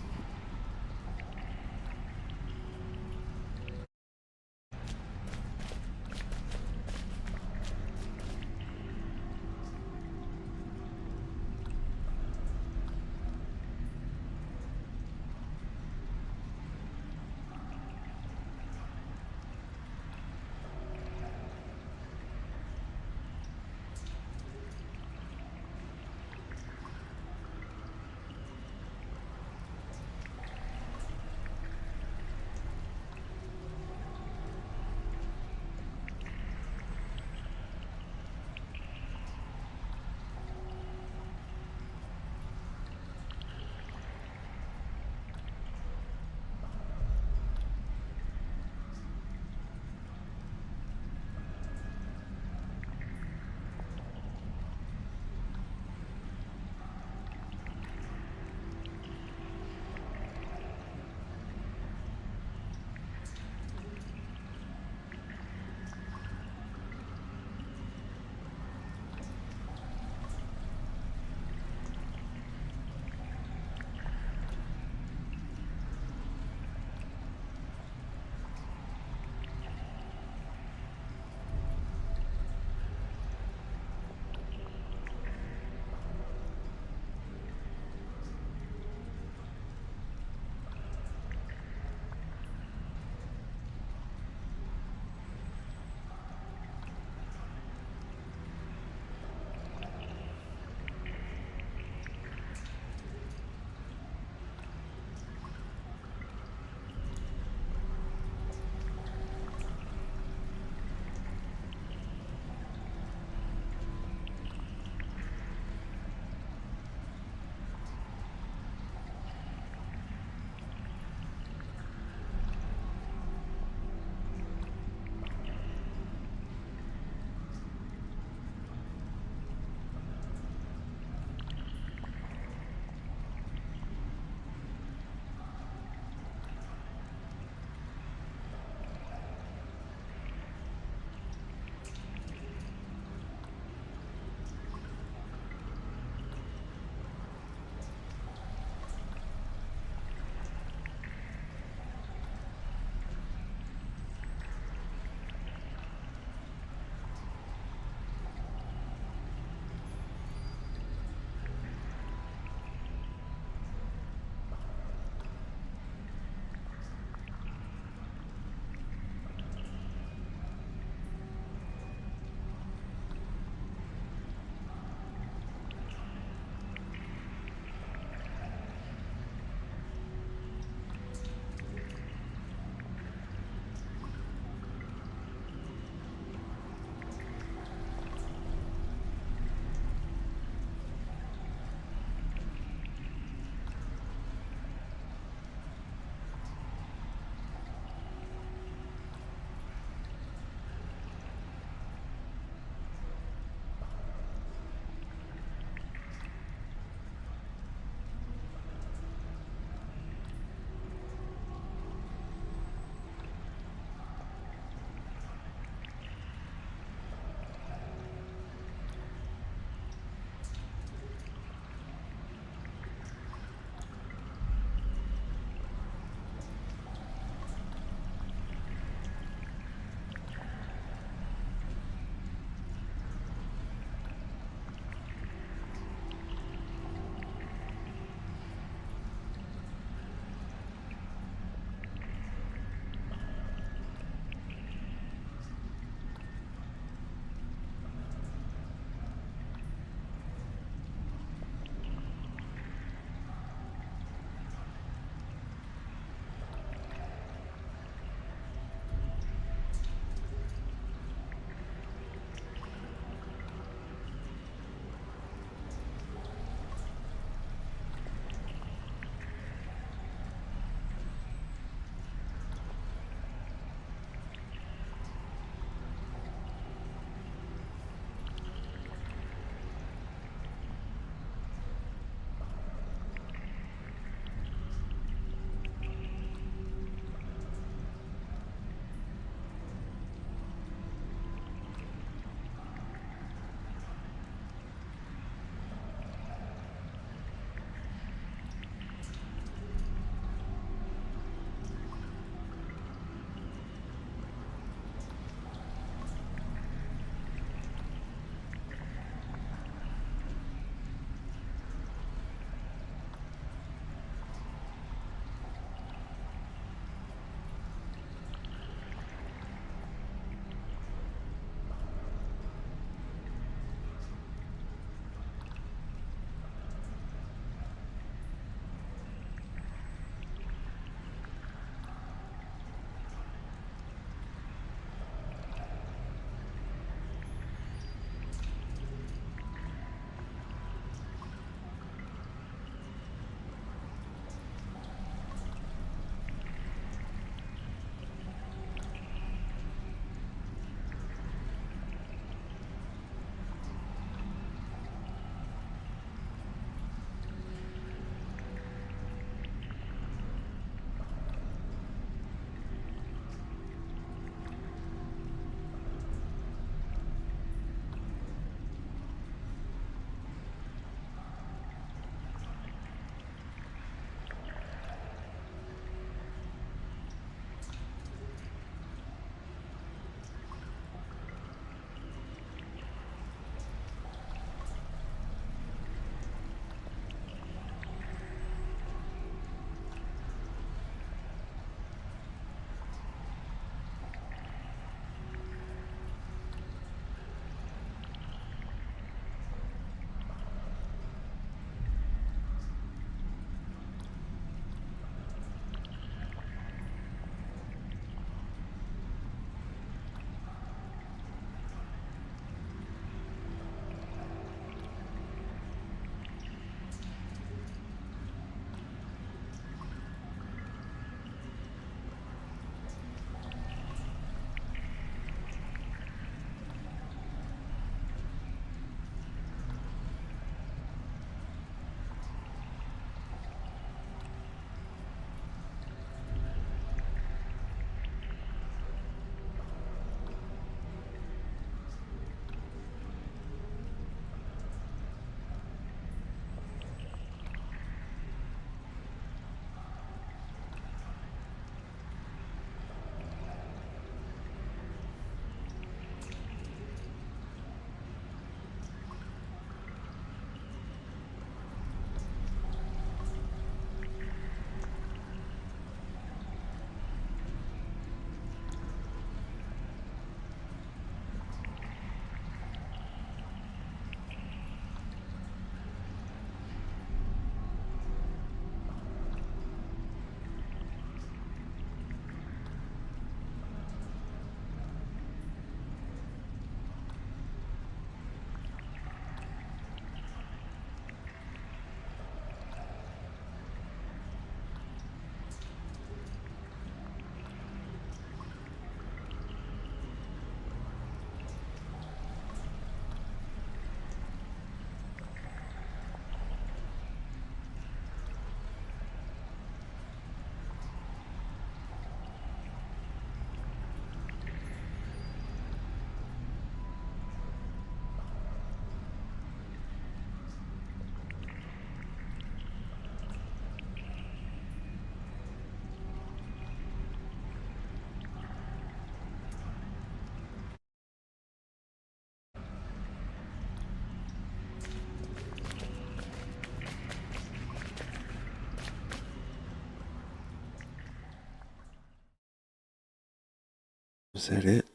Is that it?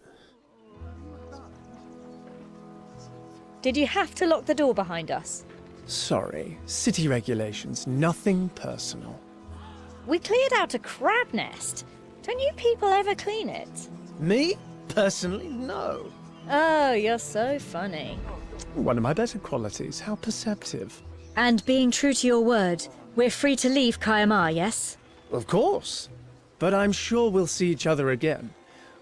Did you have to lock the door behind us? Sorry, city regulations, nothing personal. We cleared out a crab nest. Don't you people ever clean it? Me? Personally, no. Oh, you're so funny. One of my better qualities, how perceptive. And being true to your word, we're free to leave Kayamar, yes? Of course. But I'm sure we'll see each other again.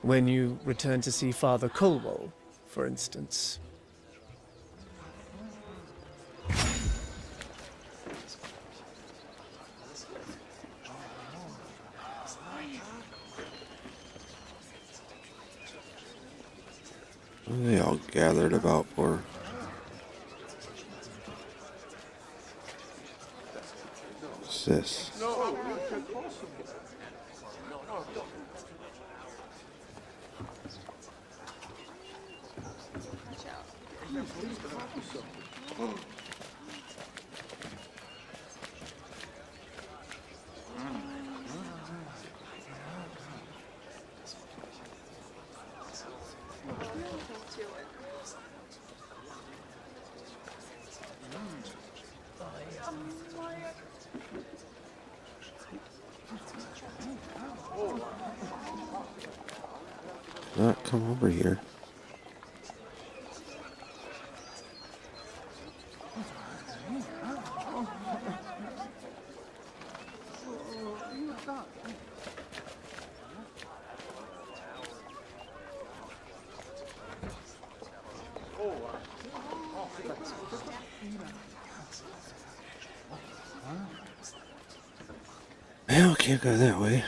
When you return to see Father Kulwol, for instance. What are they all gathered about for? What's this? Not come over here. Well, can't go that way.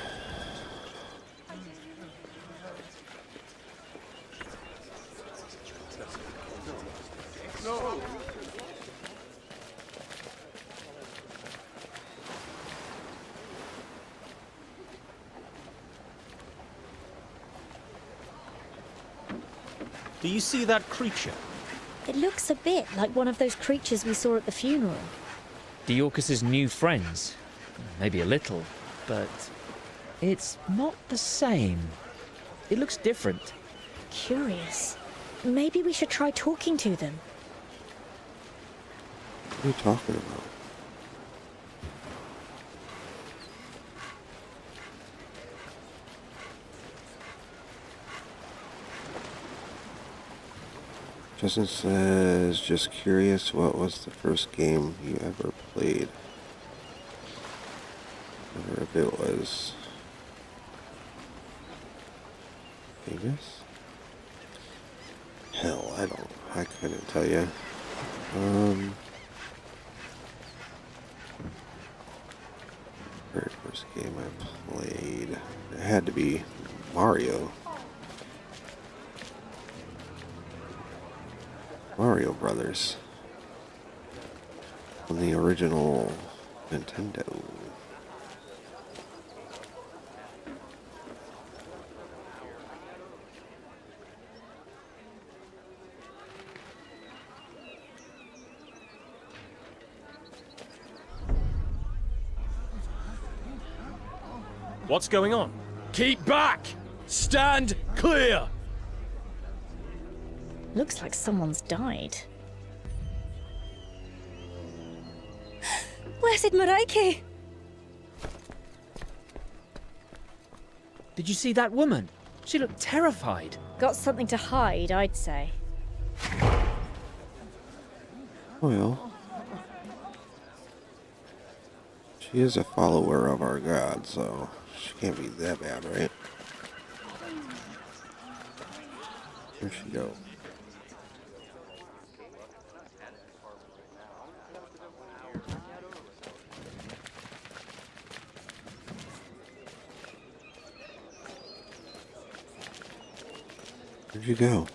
Do you see that creature? It looks a bit like one of those creatures we saw at the funeral. Diorcus's new friends. Maybe a little, but it's not the same. It looks different. Curious. Maybe we should try talking to them. What are you talking about? Justin says, just curious, what was the first game you ever played? Wonder if it was Vegas? Hell, I couldn't tell you. Very first game I played, it had to be Mario. Mario Brothers on the original Nintendo. What's going on? Keep back! Stand clear! Looks like someone's died. Where's Mareike? Did you see that woman? She looked terrified. Got something to hide, I'd say. Well, she is a follower of our god, so she can't be that bad, right? Where'd she go? Where'd you go?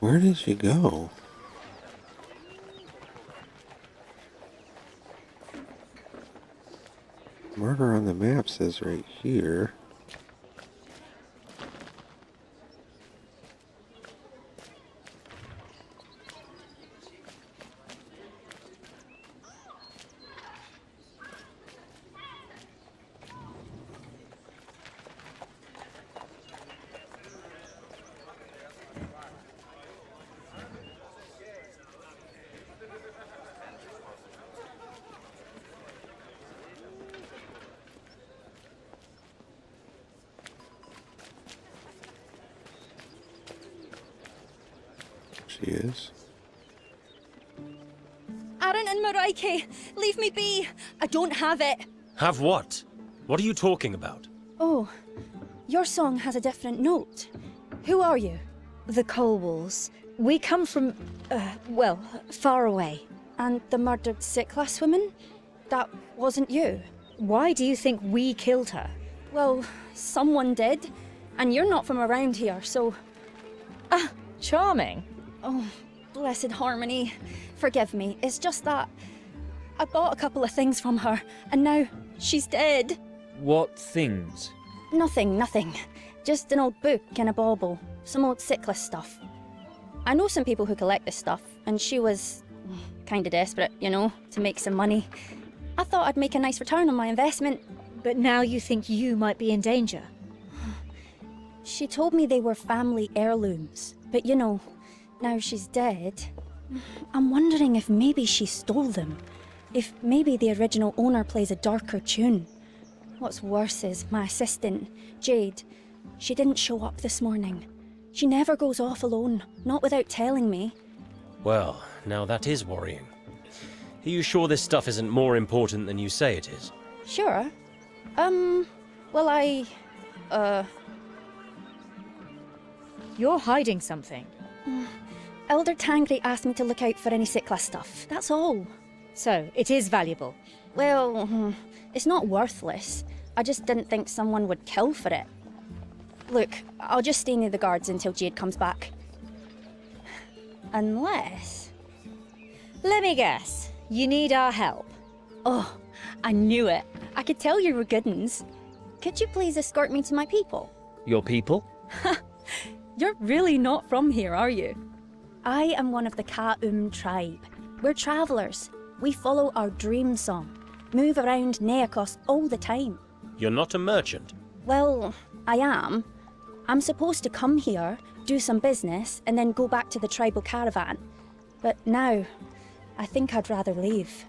Where did she go? Murder on the map says right here. She is. Aaron and Mareike, leave me be. I don't have it. Have what? What are you talking about? Oh, your song has a different note. Who are you? The Colwalls. We come from, well, far away. And the murdered Sicklass woman? That wasn't you. Why do you think we killed her? Well, someone did. And you're not from around here, so... Ah, charming. Oh, blessed Harmony. Forgive me, it's just that... I bought a couple of things from her, and now she's dead. What things? Nothing. Just an old book and a bauble. Some old Sicklass stuff. I know some people who collect this stuff, and she was... kinda desperate, you know, to make some money. I thought I'd make a nice return on my investment. But now you think you might be in danger? She told me they were family heirlooms, but you know, now she's dead. I'm wondering if maybe she stole them. If maybe the original owner plays a darker tune. What's worse is my assistant, Jade. She didn't show up this morning. She never goes off alone, not without telling me. Well, now that is worrying. Are you sure this stuff isn't more important than you say it is? Sure. Well, You're hiding something. Elder Tangri asked me to look out for any Sicklass stuff, that's all. So, it is valuable? Well, it's not worthless. I just didn't think someone would kill for it. Look, I'll just stay near the guards until Jade comes back. Unless... Let me guess. You need our help. Oh, I knew it. I could tell you were good uns. Could you please escort me to my people? Your people? You're really not from here, are you? I am one of the Ka'um tribe. We're travellers. We follow our dream song. Move around Neakos all the time. You're not a merchant? Well, I am. I'm supposed to come here, do some business, and then go back to the tribal caravan. But now, I think I'd rather leave.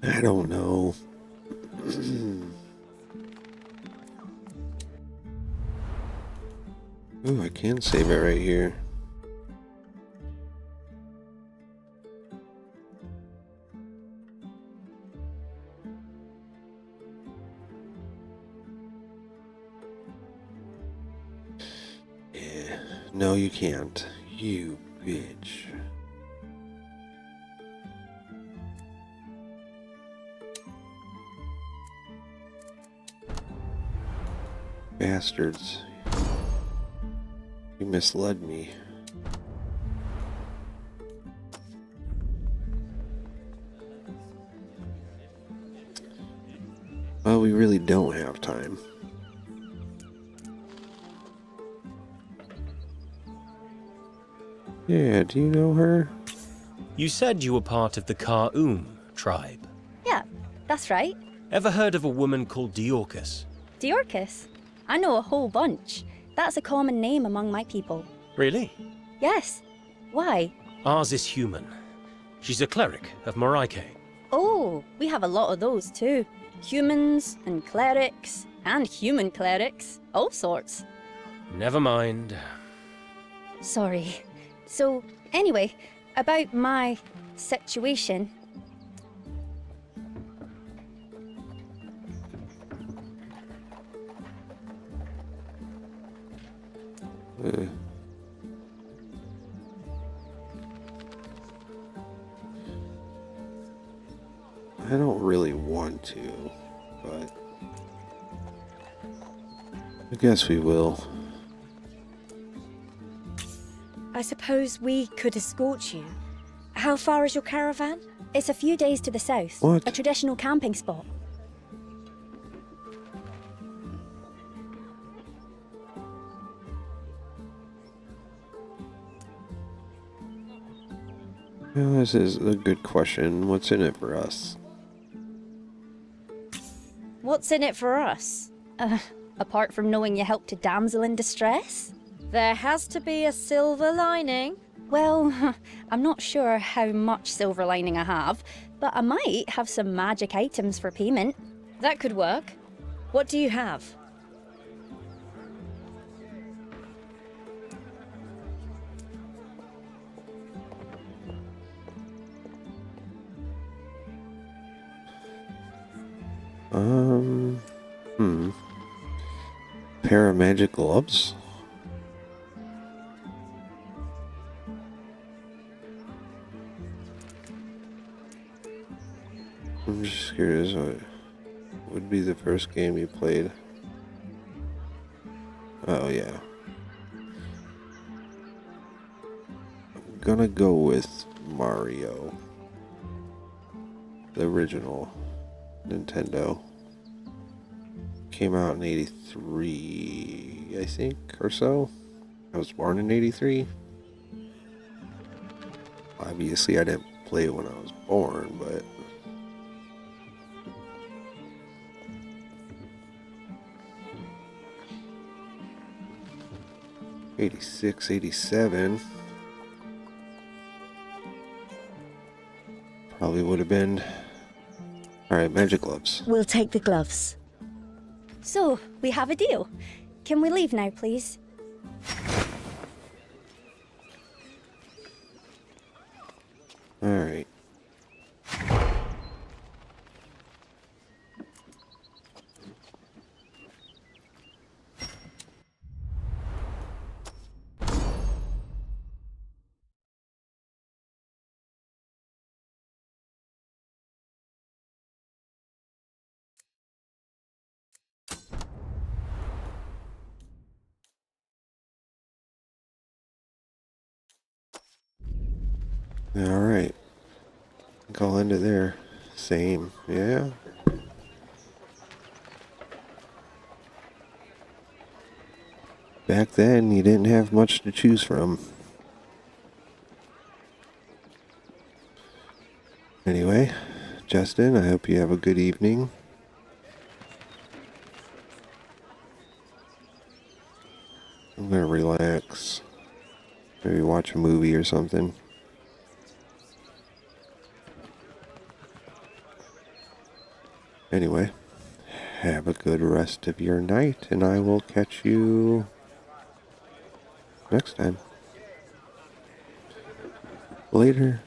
I don't know. Ooh, I can save it right here. Yeah. No, you can't. You bitch. Bastards. You misled me. Well, we really don't have time. Yeah, do you know her? You said you were part of the Ka'um tribe. Yeah, that's right. Ever heard of a woman called Diorcus? Diorcus? I know a whole bunch. That's a common name among my people. Really? Yes. Why? Ours is human. She's a cleric of Mareike. Oh, we have a lot of those too. Humans and clerics and human clerics. All sorts. Never mind. Sorry. So, anyway, about my situation. I don't really want to, but I guess we will. I suppose we could escort you. How far is your caravan? It's a few days to the south. What? A traditional camping spot. Well, this is a good question. What's in it for us? What's in it for us? Apart from knowing you helped a damsel in distress? There has to be a silver lining. Well, I'm not sure how much silver lining I have, but I might have some magic items for payment. That could work. What do you have? Pair of magic gloves? I'm just curious what would be the first game you played. Oh yeah. I'm gonna go with Mario. The original Nintendo. Came out in 83, I think, or so. I was born in 83. Obviously, I didn't play it when I was born, but... '86, '87. Probably would have been... Alright, magic gloves. We'll take the gloves. So, we have a deal. Can we leave now, please? Alright. Alright. I think I'll end it there. Same. Yeah. Back then, you didn't have much to choose from. Anyway, Justin, I hope you have a good evening. I'm gonna relax. Maybe watch a movie or something. Anyway, have a good rest of your night, and I will catch you next time. Later.